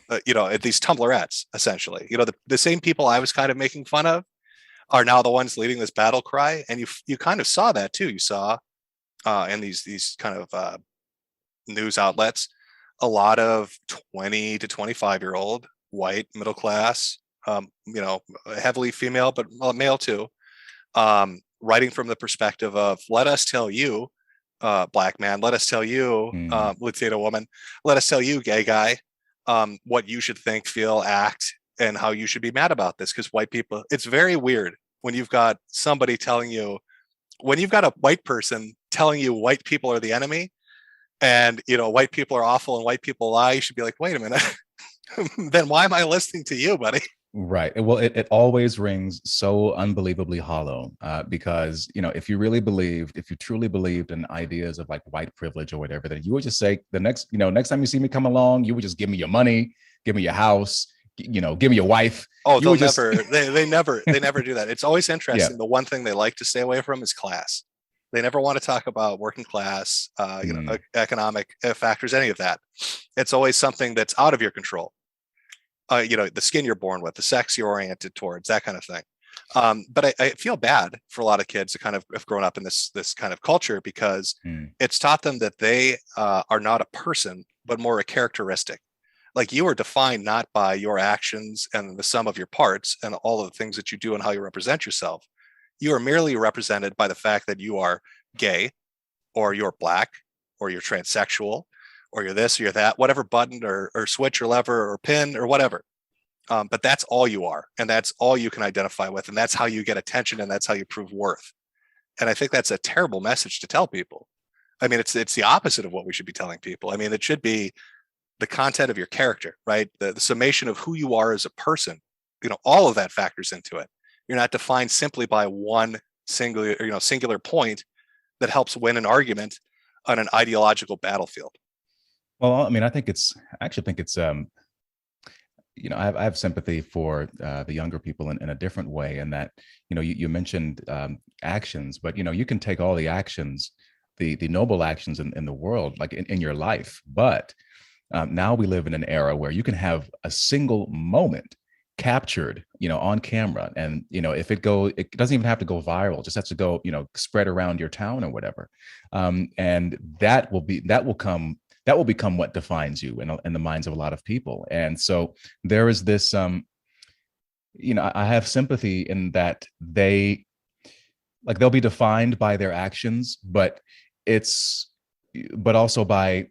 S1: These Tumblrettes, essentially. The same people I was kind of making fun of are now the ones leading this battle cry, and you kind of saw that too. You saw in these kind of news outlets a lot of 20 to 25-year-old white middle class, heavily female but male too, writing from the perspective of, let us tell you, black man, let us tell you,
S2: Mm.
S1: Latina woman, let us tell you, gay guy, what you should think, feel, act, and how you should be mad about this. Because white people, it's very weird when you've got somebody telling you, when you've got a white person telling you white people are the enemy, and white people are awful and white people lie. You should be like, wait a minute, then why am I listening to you, buddy?
S2: Right. Well, it always rings so unbelievably hollow, because, if you truly believed in ideas of like white privilege or whatever, then you would just say next time you see me come along, you would just give me your money, give me your house, give me your wife.
S1: Oh,
S2: You
S1: they'll
S2: would just,
S1: never, they never do that. It's always
S2: yeah.
S1: interesting. The one thing they like to stay away from is class. They never want to talk about working class,
S2: Mm.
S1: economic factors, any of that. It's always something that's out of your control. The skin you're born with, the sex you're oriented towards, that kind of thing. But I feel bad for a lot of kids who kind of have grown up in this kind of culture, because
S2: Mm.
S1: it's taught them that they are not a person, but more a characteristic. Like, you are defined not by your actions and the sum of your parts and all of the things that you do and how you represent yourself. You are merely represented by the fact that you are gay, or you're black, or you're transsexual, or you're this or you're that, whatever button or switch or lever or pin or whatever. But that's all you are, and that's all you can identify with, and that's how you get attention, and that's how you prove worth. And I think that's a terrible message to tell people. I mean, it's the opposite of what we should be telling people. I mean, it should be the content of your character, right? The summation of who you are as a person. All of that factors into it. You're not defined simply by one singular point that helps win an argument on an ideological battlefield.
S2: Well, I mean, I actually think it's, I have sympathy for the younger people in a different way, in that, you mentioned actions, but, you can take all the actions, the noble actions in the world, like in your life. But now we live in an era where you can have a single moment captured, on camera. And, if it doesn't even have to go viral, it just has to go, spread around your town or whatever. And that will become what defines you in the minds of a lot of people. And so there is this, I have sympathy in that they'll be defined by their actions, but also by,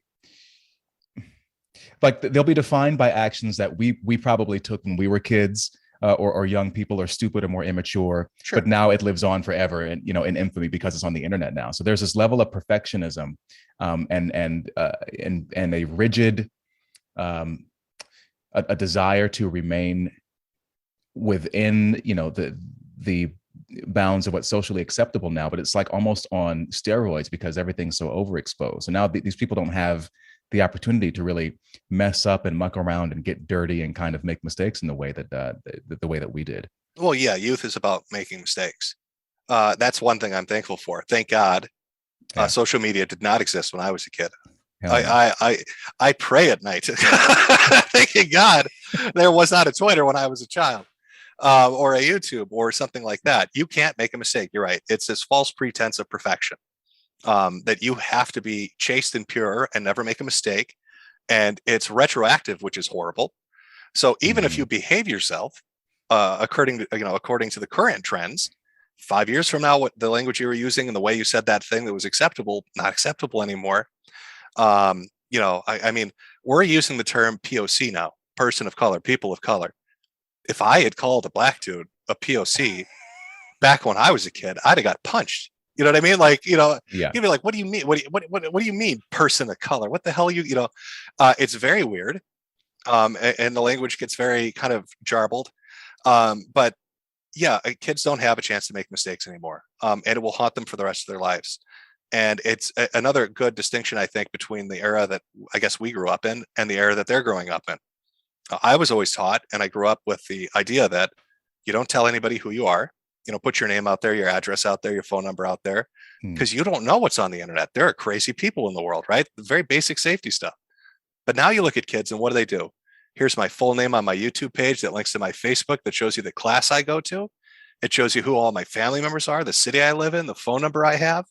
S2: like, they'll be defined by actions that we probably took when we were kids, or young people are stupid or more immature,
S1: Sure.
S2: but now it lives on forever and in infamy because it's on the internet now. So there's this level of perfectionism, and a rigid, um, a desire to remain within the bounds of what's socially acceptable now, but it's like almost on steroids because everything's so overexposed. And now these people don't have the opportunity to really mess up and muck around and get dirty and kind of make mistakes in the way that the way that we did.
S1: Well, yeah, youth is about making mistakes. That's one thing I'm thankful for. Thank God,
S2: Yeah.
S1: social media did not exist when I was a kid.
S2: Hell no.
S1: I pray at night, thanking God there was not a Twitter when I was a child, or a YouTube or something like that. You can't make a mistake. You're right. It's this false pretense of perfection, that you have to be chaste and pure and never make a mistake. And it's retroactive, which is horrible. So even if you behave yourself, according to the current trends, 5 years from now, what the language you were using and the way you said that thing that was acceptable, not acceptable anymore. I mean, we're using the term POC now, person of color, people of color. If I had called a black dude a POC back when I was a kid, I'd have got punched. You know what I mean? Like,
S2: Yeah.
S1: you'd be like, what do you mean? What do you mean person of color? What the hell it's very weird. And the language gets very kind of jarbled. But yeah, kids don't have a chance to make mistakes anymore. And it will haunt them for the rest of their lives. And it's another good distinction, I think, between the era that I guess we grew up in and the era that they're growing up in. I was always taught, and I grew up with the idea that you don't tell anybody who you are. Put your name out there, your address out there, your phone number out there, because you don't know what's on the internet. There are crazy people in the world, right? Very basic safety stuff. But now you look at kids and what do? Here's my full name on my YouTube page that links to my Facebook that shows you the class I go to. It shows you who all my family members are, the city I live in, the phone number I have.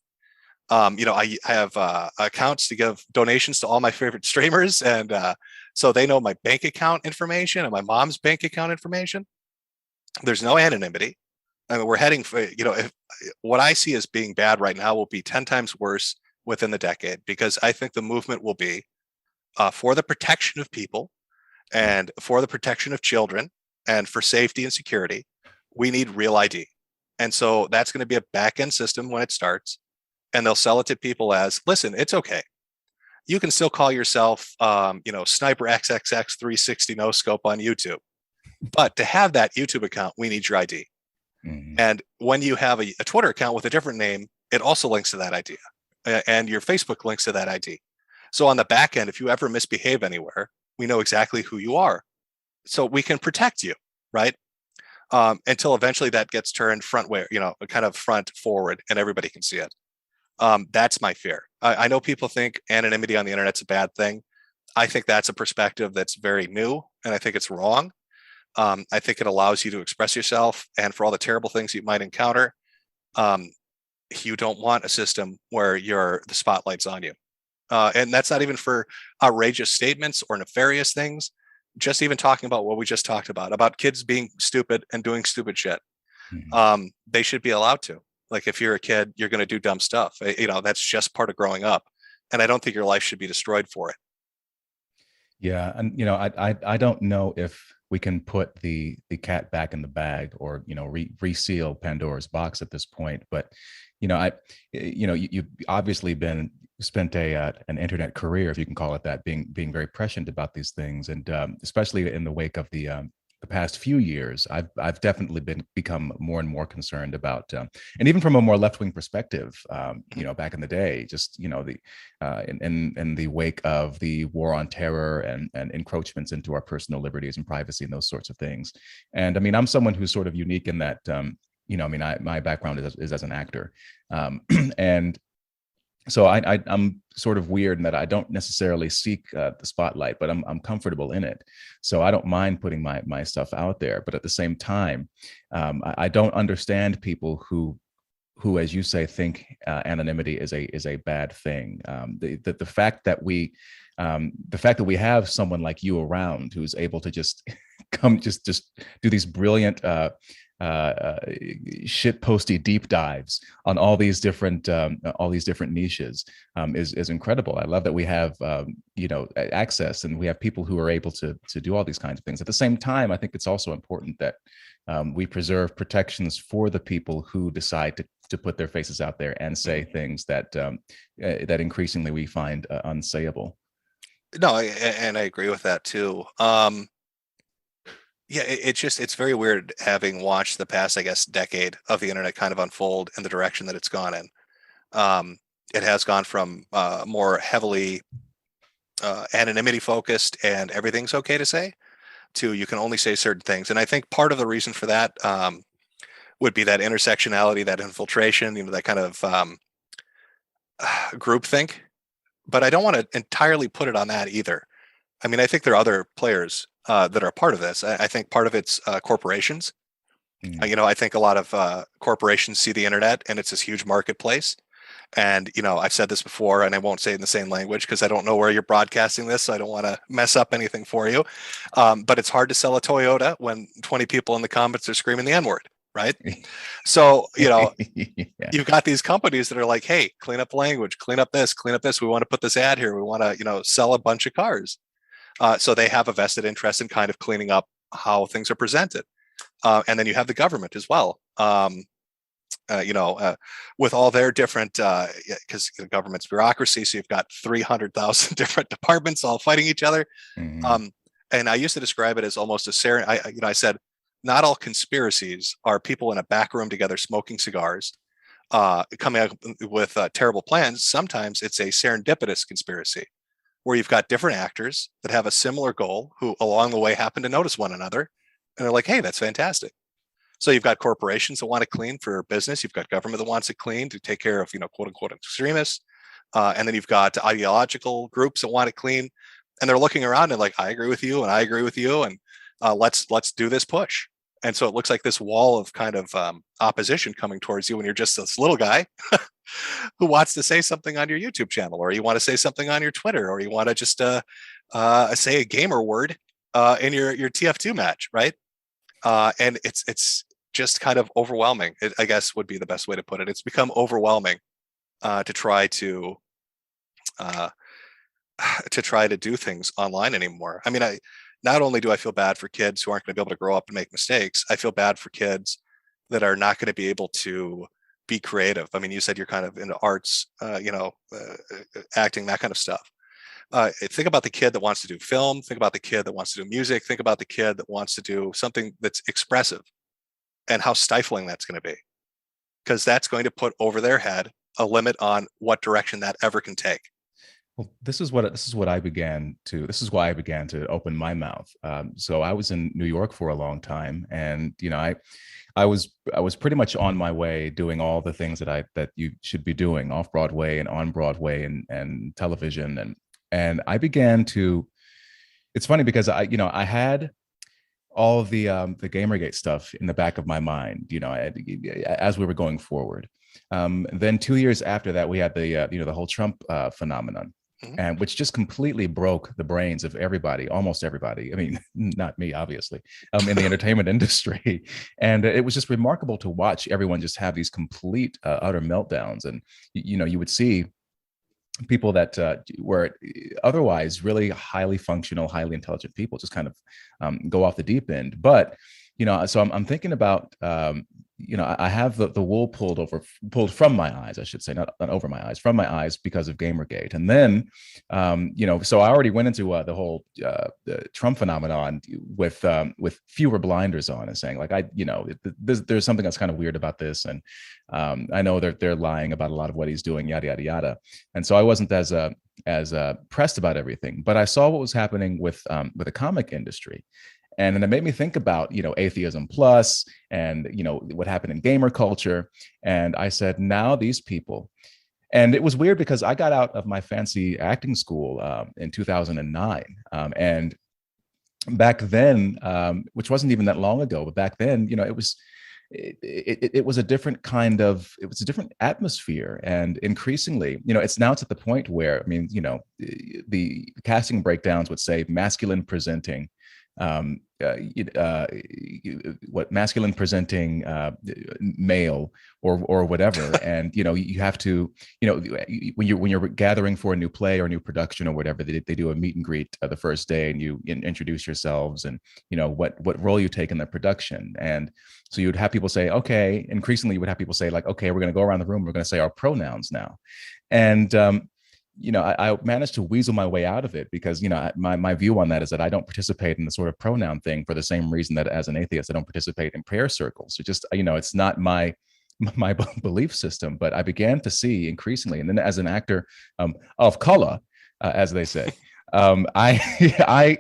S1: I have accounts to give donations to all my favorite streamers. And so they know my bank account information and my mom's bank account information. There's no anonymity. I mean, we're heading for, what I see as being bad right now will be 10 times worse within the decade, because I think the movement will be for the protection of people and for the protection of children and for safety and security. We need real ID. And so that's going to be a back end system when it starts. And they'll sell it to people as, listen, it's okay. You can still call yourself, Sniper XXX 360 No Scope on YouTube. But to have that YouTube account, we need your ID. Mm-hmm. And when you have a Twitter account with a different name, it also links to that ID. And your Facebook links to that ID. So on the back end, if you ever misbehave anywhere, we know exactly who you are. So we can protect you, right? Until eventually that gets turned front way, kind of front forward, and everybody can see it. That's my fear. I know people think anonymity on the internet's a bad thing. I think that's a perspective that's very new, and I think it's wrong. I think it allows you to express yourself, and for all the terrible things you might encounter, you don't want a system where the spotlight's on you. And that's not even for outrageous statements or nefarious things. Just even talking about what we just talked about kids being stupid and doing stupid shit. Mm-hmm. They should be allowed to. Like, if you're a kid, you're going to do dumb stuff. That's just part of growing up. And I don't think your life should be destroyed for it.
S2: Yeah. And, I don't know if we can put the cat back in the bag or, reseal Pandora's box at this point. But, you've obviously spent an internet career, if you can call it that, being very prescient about these things. And especially in the wake of the past few years, I've definitely become more and more concerned about, and even from a more left-wing perspective, back in the day, just in the wake of the war on terror and encroachments into our personal liberties and privacy and those sorts of things. And I mean, I'm someone who's sort of unique in that, my background is as an actor, and so I'm sort of weird in that I don't necessarily seek the spotlight, but I'm comfortable in it. So I don't mind putting my stuff out there. But at the same time, I don't understand people who, as you say, think anonymity is a bad thing. The fact that we have someone like you around who's able to just come just do these brilliant shit posty deep dives on all these different niches is incredible. I love that we have access, and we have people who are able to do all these kinds of things. At the same time, I think it's also important that we preserve protections for the people who decide to put their faces out there and say things that that increasingly we find unsayable.
S1: No, and I agree with that too. Yeah, it's very weird having watched the past, I guess, decade of the internet kind of unfold in the direction that it's gone in. It has gone from more heavily anonymity focused and everything's okay to say to you can only say certain things. And I think part of the reason for that would be that intersectionality, that infiltration, that kind of groupthink. But I don't want to entirely put it on that either. I mean, I think there are other players that are part of this. I think part of it's corporations. I think a lot of corporations see the internet and it's this huge marketplace. And, I've said this before and I won't say it in the same language because I don't know where you're broadcasting this. So I don't want to mess up anything for you. But it's hard to sell a Toyota when 20 people in the comments are screaming the N-word, right? So, yeah. You've got these companies that are like, hey, clean up the language, clean up this. We want to put this ad here. We want to, sell a bunch of cars. So they have a vested interest in kind of cleaning up how things are presented. And then you have the government as well. With all their different, because the government's bureaucracy, so you've got 300,000 different departments all fighting each other. And I used to describe it as almost I said, not all conspiracies are people in a back room together smoking cigars, coming up with terrible plans. Sometimes it's a serendipitous conspiracy where you've got different actors that have a similar goal who along the way happen to notice one another. And they're like, hey, that's fantastic. So you've got corporations that want to clean for business. You've got government that wants it clean to take care of, quote unquote extremists. And then you've got ideological groups that want it clean. And they're looking around and like, I agree with you and I agree with you. And let's do this push. And so it looks like this wall of kind of opposition coming towards you when you're just this little guy who wants to say something on your YouTube channel, or you want to say something on your Twitter, or you want to just say a gamer word in your TF2 match, right? And it's just kind of overwhelming. I guess would be the best way to put it. It's become overwhelming to try to do things online anymore. I mean, not only do I feel bad for kids who aren't going to be able to grow up and make mistakes, I feel bad for kids that are not going to be able to be creative. I mean, you said you're kind of into arts, acting, that kind of stuff. Think about the kid that wants to do film. Think about the kid that wants to do music. Think about the kid that wants to do something that's expressive, and how stifling that's going to be, because that's going to put over their head a limit on what direction that ever can take.
S2: Well, this is why I began to open my mouth. So I was in New York for a long time, and I was pretty much on my way doing all the things that you should be doing off Broadway and on Broadway and television, and I began to. It's funny because I had all of the Gamergate stuff in the back of my mind, as we were going forward. Then 2 years after that, we had the whole Trump phenomenon. And which just completely broke the brains of everybody, almost everybody. I mean, not me, obviously, in the entertainment industry. And it was just remarkable to watch everyone just have these complete, utter meltdowns. And, you would see people that were otherwise really highly functional, highly intelligent people just kind of go off the deep end. But, so I'm thinking about, I have the wool pulled from my eyes, I should say, not over my eyes, from my eyes because of Gamergate. And then, so I already went into the whole the Trump phenomenon with fewer blinders on and saying like, there's something that's kind of weird about this. And I know they're lying about a lot of what he's doing, yada, yada, yada. And so I wasn't as pressed about everything, but I saw what was happening with the comic industry. And then it made me think about, Atheism Plus and, what happened in gamer culture. And I said, now these people, and it was weird because I got out of my fancy acting school in 2009. And back then, which wasn't even that long ago, but back then, it was a different atmosphere. And increasingly, it's now to the point where, I mean, the casting breakdowns would say masculine presenting, what masculine presenting male or whatever, and you have to, when you're gathering for a new play or new production or whatever, they do a meet and greet the first day, and you introduce yourselves and what role you take in the production. And so you'd have people say, okay, increasingly you would have people say like, okay, we're going to go around the room, we're going to say our pronouns now. And I managed to weasel my way out of it because, my view on that is that I don't participate in the sort of pronoun thing for the same reason that as an atheist, I don't participate in prayer circles. It just, it's not my belief system. But I began to see increasingly, and then as an actor of color, as they say, I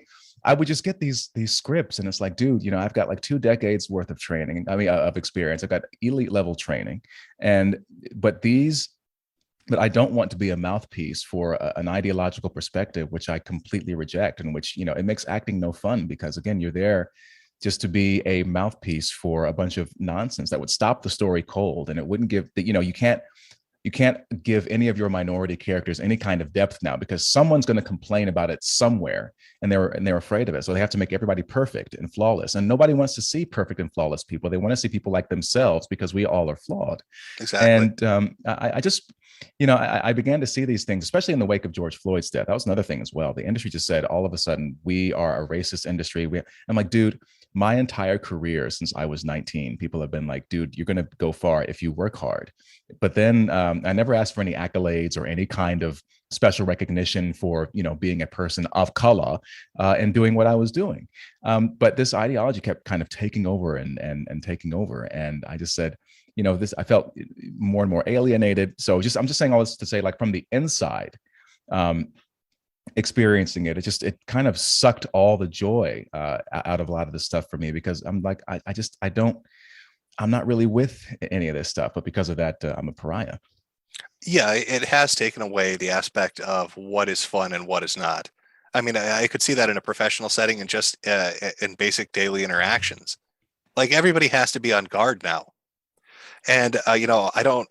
S2: would just get these scripts, and it's like, dude, I've got like 2 decades worth of training. I mean, of experience. I've got elite level training, but I don't want to be a mouthpiece for an ideological perspective, which I completely reject, and which, it makes acting no fun because, again, you're there just to be a mouthpiece for a bunch of nonsense that would stop the story cold, and it wouldn't give the, you can't give any of your minority characters any kind of depth now because someone's going to complain about it somewhere, and they're afraid of it. So they have to make everybody perfect and flawless, and nobody wants to see perfect and flawless people. They want to see people like themselves because we all are flawed.
S1: Exactly.
S2: And I just, I began to see these things, especially in the wake of George Floyd's death. That was another thing as well. The industry just said all of a sudden, we are a racist industry. I'm like, dude, my entire career since I was 19, people have been like, dude, you're going to go far if you work hard. But then I never asked for any accolades or any kind of special recognition for, being a person of color and doing what I was doing. But this ideology kept kind of taking over and taking over. And I just said, I felt more and more alienated. So I'm just saying all this to say, like, from the inside, experiencing it, it kind of sucked all the joy out of a lot of this stuff for me, because I'm like, I'm not really with any of this stuff, but because of that, I'm a pariah.
S1: Yeah, it has taken away the aspect of what is fun and what is not. I mean, I could see that in a professional setting and just in basic daily interactions. Like, everybody has to be on guard now. And, I don't,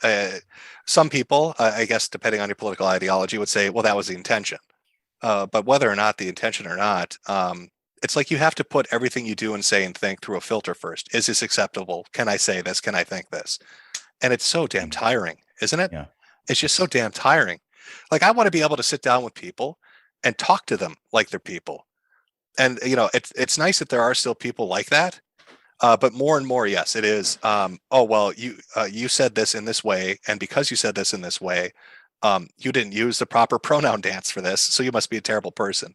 S1: some people, I guess, depending on your political ideology, would say, well, that was the intention. But whether or not the intention or not, it's like you have to put everything you do and say and think through a filter first. Is this acceptable? Can I say this? Can I think this? And it's so damn tiring, isn't it?
S2: Yeah.
S1: It's just so damn tiring. Like, I want to be able to sit down with people and talk to them like they're people. And, it's nice that there are still people like that. But more and more, yes, it is. Oh, well, you said this in this way, and because you said this in this way, you didn't use the proper pronoun dance for this, so you must be a terrible person.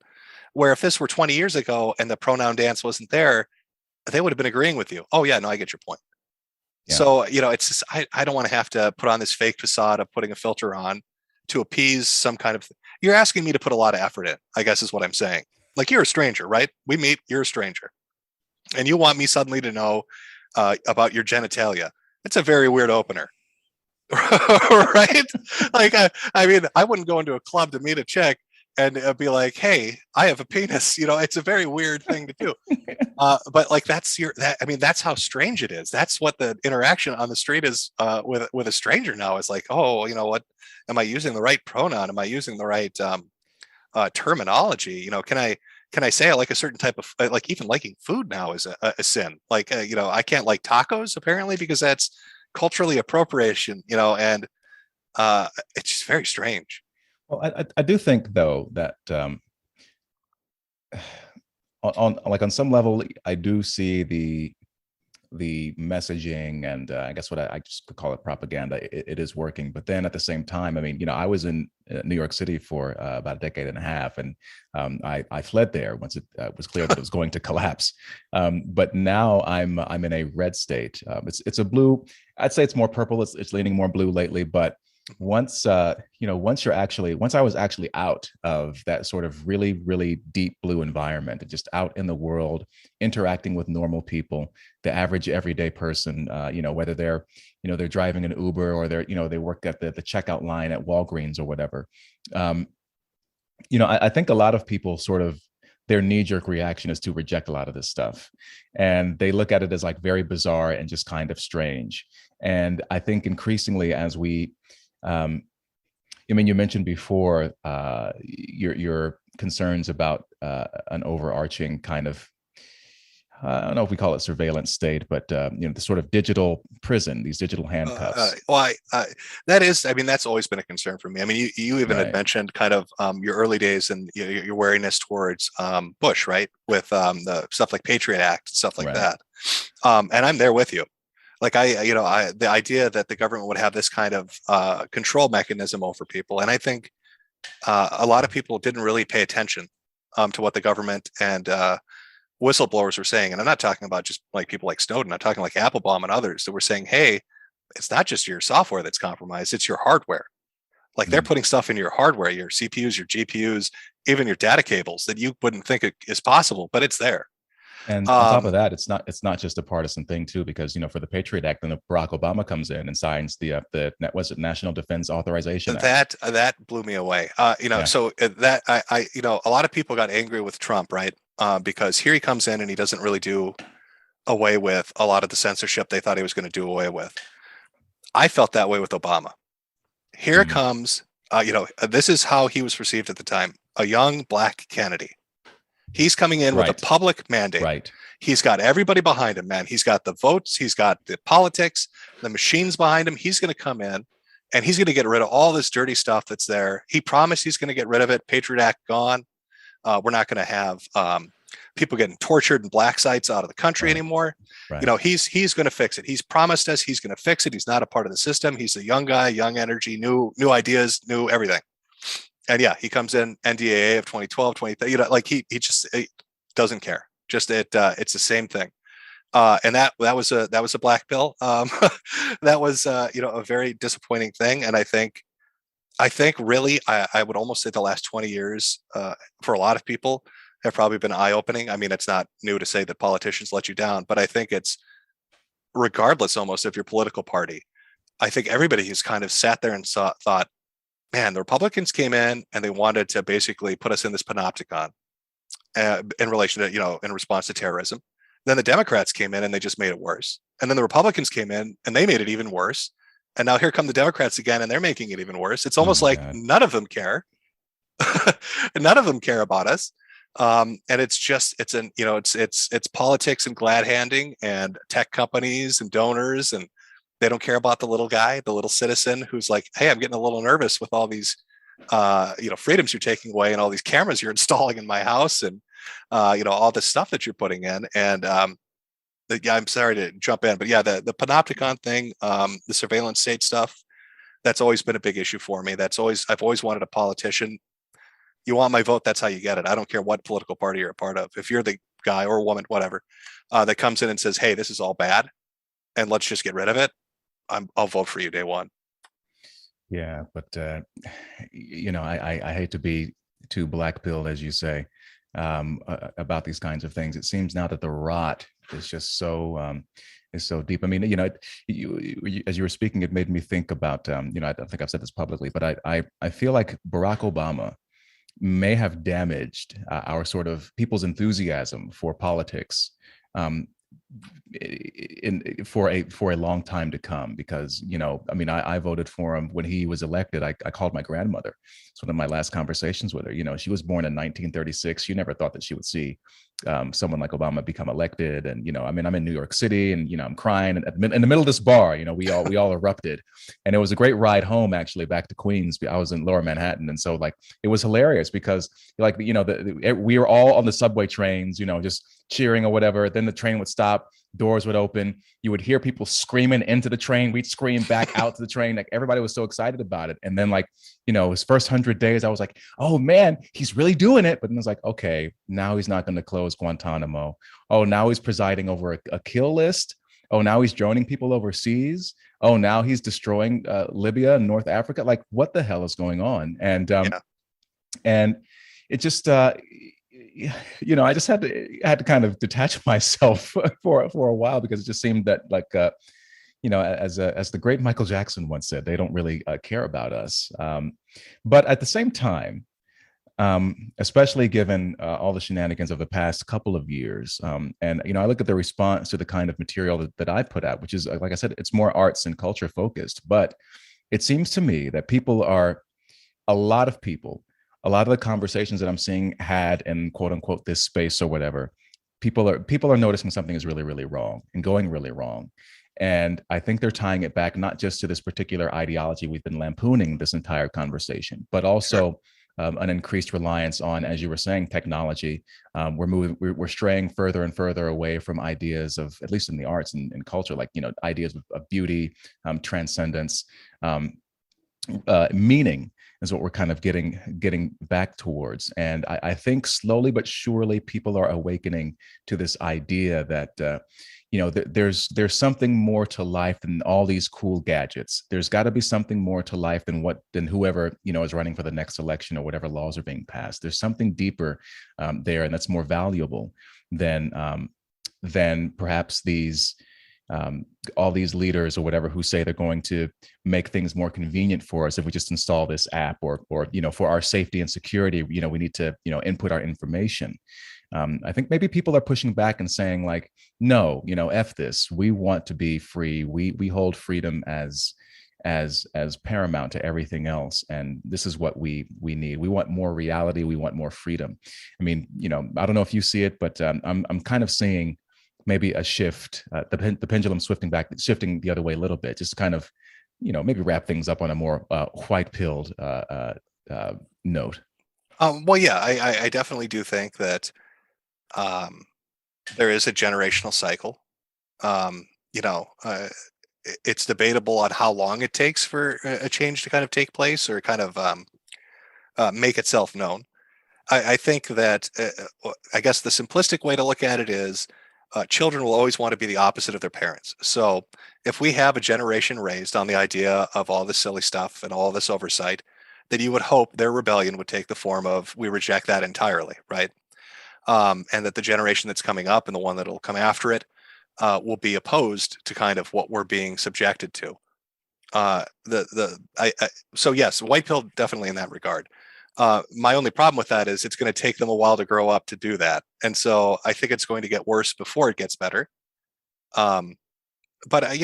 S1: Where if this were 20 years ago and the pronoun dance wasn't there, they would have been agreeing with you. Oh, yeah, no, I get your point. Yeah. So, it's just, I don't want to have to put on this fake facade of putting a filter on to appease some kind of. You're asking me to put a lot of effort in, I guess is what I'm saying. Like, you're a stranger, right? We meet, you're a stranger. And you want me suddenly to know about your genitalia. It's a very weird opener. Right? Like, I mean, I wouldn't go into a club to meet a chick and be like, hey, I have a penis. It's a very weird thing to do. But like, that's how strange it is. That's what the interaction on the street is with a stranger now. Is like, oh, what, am I using the right pronoun? Am I using the right terminology? Can I say I like a certain type of, like, even liking food now is a sin. Like, I can't like tacos apparently because that's culturally appropriation, and it's just very strange.
S2: Well, I do think though that on some level, I do see the messaging and I guess what I just could call it propaganda. It is working, but then at the same time, I mean, I was in New York City for about a decade and a half, and I fled there once it was clear that it was going to collapse. But now I'm in a red state. It's a blue. I'd say it's more purple. It's leaning more blue lately, but once once I was actually out of that sort of really, really deep blue environment and just out in the world interacting with normal people, the average everyday person, whether they're driving an Uber or they work at the checkout line at Walgreens or whatever. I think a lot of people sort of, their knee-jerk reaction is to reject a lot of this stuff, and they look at it as like very bizarre and just kind of strange. And I think increasingly as we you mentioned before your concerns about an overarching kind of I don't know if we call it surveillance state, but the sort of digital prison, these digital handcuffs.
S1: That is, I mean, that's always been a concern for me. I mean, you even had
S2: Right.
S1: mentioned kind of your early days and your wariness towards Bush, right? With the stuff like Patriot Act, stuff like
S2: Right.
S1: that. And I'm there with you. Like the idea that the government would have this kind of control mechanism over people, and I think a lot of people didn't really pay attention to what the government and whistleblowers were saying. And I'm not talking about just like people like Snowden. I'm talking like Applebaum and others that were saying, hey, it's not just your software that's compromised, it's your hardware. Like they're
S2: Mm.
S1: putting stuff in your hardware, your CPUs, your GPUs, even your data cables that you wouldn't think is possible, but it's there.
S2: And on top of
S1: Um,
S2: that, it's not just a partisan thing too, because for the Patriot Act, then Barack Obama comes in and signs the was it National Defense Authorization Act.
S1: that blew me away.
S2: Yeah.
S1: So that a lot of people got angry with Trump, right? Because here he comes in and he doesn't really do away with a lot of the censorship they thought he was going to do away with. I felt that way with Obama. Here
S2: Mm.
S1: comes, this is how he was perceived at the time: a young black Kennedy. He's coming in with a
S2: Right.
S1: public mandate.
S2: Right.
S1: He's got everybody behind him, man. He's got the votes, he's got the politics, the machines behind him. He's going to come in and he's going to get rid of all this dirty stuff that's there. He promised he's going to get rid of it. Patriot Act gone. We're not going to have people getting tortured in black sites out of the country
S2: Right.
S1: anymore.
S2: Right.
S1: He's going to fix it. He's promised us he's going to fix it. He's not a part of the system. He's a young guy, young energy, new ideas, new everything. And yeah, he comes in NDAA of 2012, 2013, like he just doesn't care. Just it's the same thing. And that was a black pill. That was a very disappointing thing. And I think really I would almost say the last 20 years for a lot of people have probably been eye opening. I mean, it's not new to say that politicians let you down, but I think it's regardless almost of your political party. I think everybody has kind of sat there and thought, man, the Republicans came in and they wanted to basically put us in this panopticon in relation to, in response to terrorism. Then the Democrats came in and they just made it worse. And then the Republicans came in and they made it even worse. And now here come the Democrats again and they're making it even worse. It's
S2: Oh
S1: almost
S2: my
S1: like
S2: God.
S1: none of them care. None of them care about us. And it's just it's politics and glad handing and tech companies and donors, and they don't care about the little guy, the little citizen who's like, hey, I'm getting a little nervous with all these freedoms you're taking away and all these cameras you're installing in my house, and all this stuff that you're putting in. And yeah, I'm sorry to jump in, but yeah, the panopticon thing, the surveillance state stuff, that's always been a big issue for me. I've always wanted a politician. You want my vote, that's how you get it. I don't care what political party you're a part of. If you're the guy or woman, whatever, that comes in and says, hey, this is all bad and let's just get rid of it, I'll vote for you day one.
S2: Yeah, but I hate to be too black pilled, as you say, about these kinds of things. It seems now that the rot is just so deep. I mean, as you were speaking, it made me think about, I don't think I've said this publicly, but I feel like Barack Obama may have damaged our sort of people's enthusiasm for politics um, for a long time to come, because I mean, I voted for him when he was elected. I called my grandmother. It's one of my last conversations with her. She was born in 1936. She never thought that she would see someone like Obama become elected. And I mean, I'm in New York City, and I'm crying in the middle of this bar. We all erupted, and it was a great ride home, actually, back to Queens. I was in Lower Manhattan, and so like it was hilarious because we were all on the subway trains, just cheering or whatever. Then the train would stop, doors would open, you would hear people screaming into the train, we'd scream back out to the train. Like everybody was so excited about it. And then his first 100 days, I was like, oh man, he's really doing it. But then it's like, okay, now he's not going to close Guantanamo. Oh, now he's presiding over a kill list. Oh, now he's droning people overseas. Oh, now he's destroying Libya and North Africa. Like, what the hell is going on? And
S1: Yeah.
S2: and it just I just had to kind of detach myself for a while, because it just seemed that as the great Michael Jackson once said, they don't really care about us. But at the same time, especially given all the shenanigans of the past couple of years, and I look at the response to the kind of material that I put out, which is, like I said, it's more arts and culture focused. But it seems to me that a lot of the conversations that I'm seeing had in quote unquote this space or whatever, people are noticing something is really, really wrong and going really wrong. And I think they're tying it back not just to this particular ideology we've been lampooning this entire conversation, but
S1: Sure.
S2: also an increased reliance on, as you were saying, technology. We're straying further and further away from ideas of, at least in the arts and culture, like, ideas of beauty, transcendence, um, meaning is what we're kind of getting back towards. And I think slowly but surely people are awakening to this idea that there's something more to life than all these cool gadgets. There's got to be something more to life than whoever is running for the next election or whatever laws are being passed. There's something deeper there, and that's more valuable than perhaps all these leaders or whatever who say they're going to make things more convenient for us if we just install this app, or for our safety and security, we need to input our information. I think maybe people are pushing back and saying, like, no, F this. We want to be free. We hold freedom as paramount to everything else, and this is what we need. We want more reality. We want more freedom. I mean, I don't know if you see it, but I'm kind of seeing maybe a shift, the pendulum shifting the other way a little bit, just to kind of, maybe wrap things up on a more white-pilled note.
S1: Well, yeah, I definitely do think that there is a generational cycle. Um, you know, uh, it's debatable on how long it takes for a change to kind of take place or kind of make itself known. I think that I guess the simplistic way to look at it is children will always want to be the opposite of their parents. So if we have a generation raised on the idea of all this silly stuff and all this oversight, then you would hope their rebellion would take the form of we reject that entirely, right? And that the generation that's coming up and the one that will come after it will be opposed to kind of what we're being subjected to. So yes, white pill definitely in that regard. My only problem with that is it's going to take them a while to grow up to do that, and so I think it's going to get worse before it gets better. Um, but I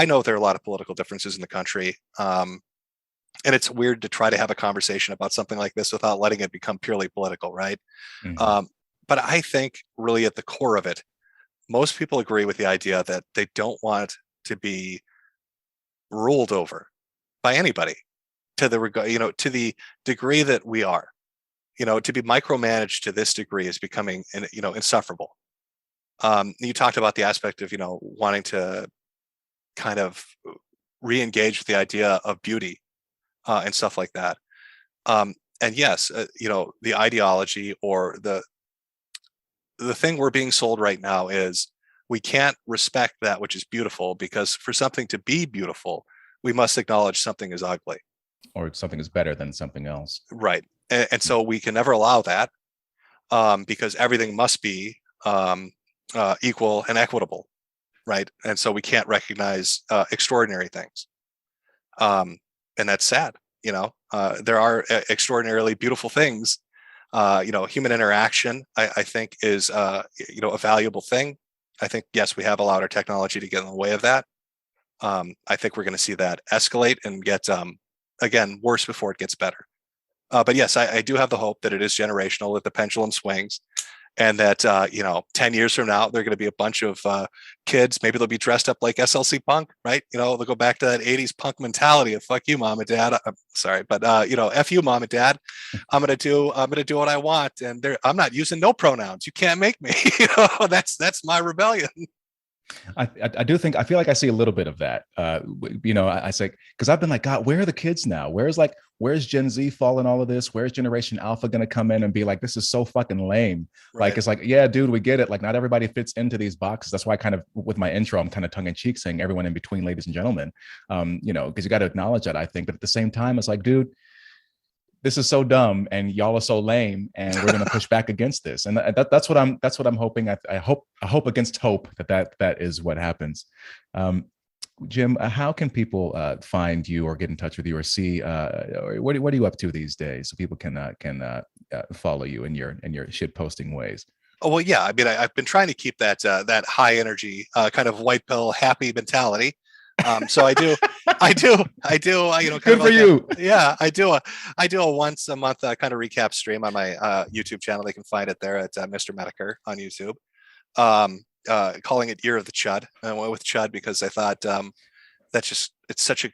S1: know there are a lot of political differences in the country, and it's weird to try to have a conversation about something like this without letting it become purely political, right?
S2: Mhm.
S1: Um, but I think really at the core of it, most people agree with the idea that they don't want to be ruled over by anybody to the regard, to the degree that we are. To be micromanaged to this degree is becoming, insufferable. You talked about the aspect of, wanting to kind of re-engage with the idea of beauty and stuff like that. And yes, the ideology or the thing we're being sold right now is we can't respect that which is beautiful because for something to be beautiful, we must acknowledge something is ugly.
S2: Or something is better than something else.
S1: Right. And so we can never allow that because everything must be equal and equitable. Right. And so we can't recognize extraordinary things. And that's sad. There are extraordinarily beautiful things. Human interaction, I think, is, a valuable thing. I think, yes, we have allowed our technology to get in the way of that. I think we're going to see that escalate and get, again, worse before it gets better. But yes, I do have the hope that it is generational, that the pendulum swings, and that 10 years from now there are going to be a bunch of kids. Maybe they'll be dressed up like SLC punk, right? They'll go back to that 80s punk mentality of fuck you, mom and dad. I'm sorry, but F you, mom and dad. I'm gonna do what I want, and I'm not using no pronouns. You can't make me. That's my rebellion.
S2: I do think, I feel like I see a little bit of that. I say, because I've been like, God, where are the kids now? Where's Gen Z falling all of this? Where's Generation Alpha going to come in and be like, this is so fucking lame? Like,
S1: Right.
S2: it's like, yeah, dude, we get it. Like, not everybody fits into these boxes. That's why I kind of, with my intro, I'm kind of tongue in cheek saying everyone in between, ladies and gentlemen, because you got to acknowledge that, I think. But at the same time, it's like, dude, this is so dumb and y'all are so lame and we're going to push back against this. And that's what I'm hoping. I hope against hope that is what happens. Jim, how can people find you or get in touch with you or see what are you up to these days so people can follow you in your shit posting ways?
S1: Oh well, yeah. I mean, I've been trying to keep that high energy kind of white pill happy mentality. So kind
S2: Good
S1: of
S2: for
S1: like a,
S2: you.
S1: yeah, I do a once a month kind of recap stream on my YouTube channel. They can find it there at Mr. Metokur on YouTube. Calling it Year of the Chud. And I went with Chud because I thought that's just it's such a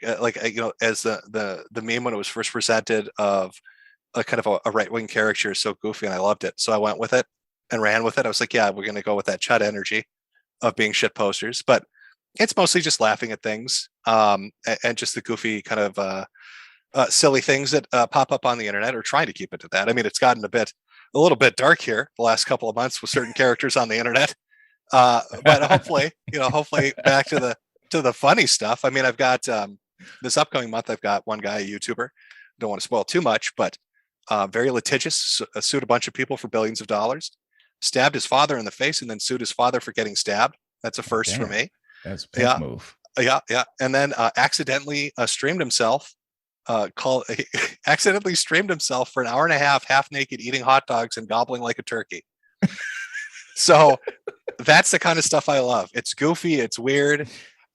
S1: as the meme when it was first presented of a kind of a right wing character is so goofy, and I loved it, so I went with it and ran with it. I was like, yeah, we're gonna go with that Chud energy of being shit posters, but it's mostly just laughing at things and just the goofy kind of silly things that pop up on the internet, or trying to keep it to that. I mean, it's gotten a little bit dark here the last couple of months with certain characters on the internet, but hopefully back to the funny stuff. I mean, I've got this upcoming month. I've got one guy, a YouTuber. Don't want to spoil too much, but very litigious. Sued a bunch of people for billions of dollars. Stabbed his father in the face, and then sued his father for getting stabbed. That's a first for me.
S2: That's a pimp
S1: Yeah,
S2: move.
S1: yeah. And then accidentally streamed himself. Accidentally streamed himself for an hour and a half naked, eating hot dogs and gobbling like a turkey. So that's the kind of stuff I love. It's goofy, it's weird,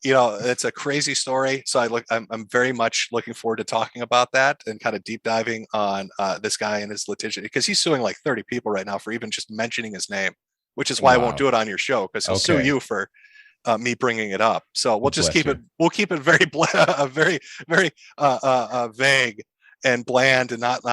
S1: it's a crazy story. So I'm very much looking forward to talking about that and kind of deep diving on this guy and his litigation, because he's suing like 30 people right now for even just mentioning his name, which is why I won't
S2: Wow.
S1: do it on your show, because he'll sue
S2: Okay.
S1: you for me bringing it up. So we'll just
S2: Bless
S1: keep
S2: you.
S1: it very very very vague and bland, and not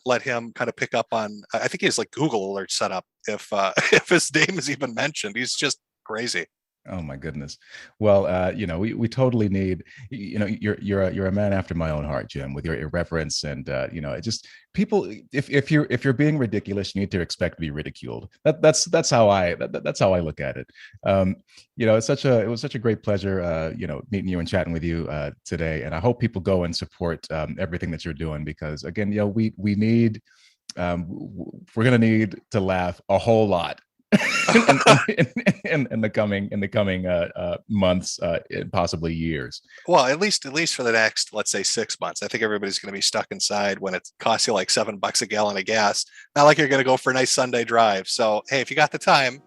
S1: let him kind of pick up on. I think he has like Google alerts set up if if his name is even mentioned. He's just crazy.
S2: Oh my goodness. Well, we totally need, you're a man after my own heart, Jim, with your irreverence and it just people. If you're being ridiculous, you need to expect to be ridiculed. That's how that's how I look at it. It was such a great pleasure, meeting you and chatting with you today. And I hope people go and support everything that you're doing, because again, we need, we're gonna need to laugh a whole lot in, in the coming months, possibly years.
S1: Well, at least for the next, let's say, 6 months. I think everybody's going to be stuck inside when it costs you like $7 a gallon of gas. Not like you're going to go for a nice Sunday drive. So hey, if you got the time,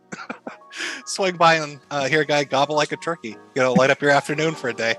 S1: swing by and hear a guy gobble like a turkey. Light up your afternoon for a day.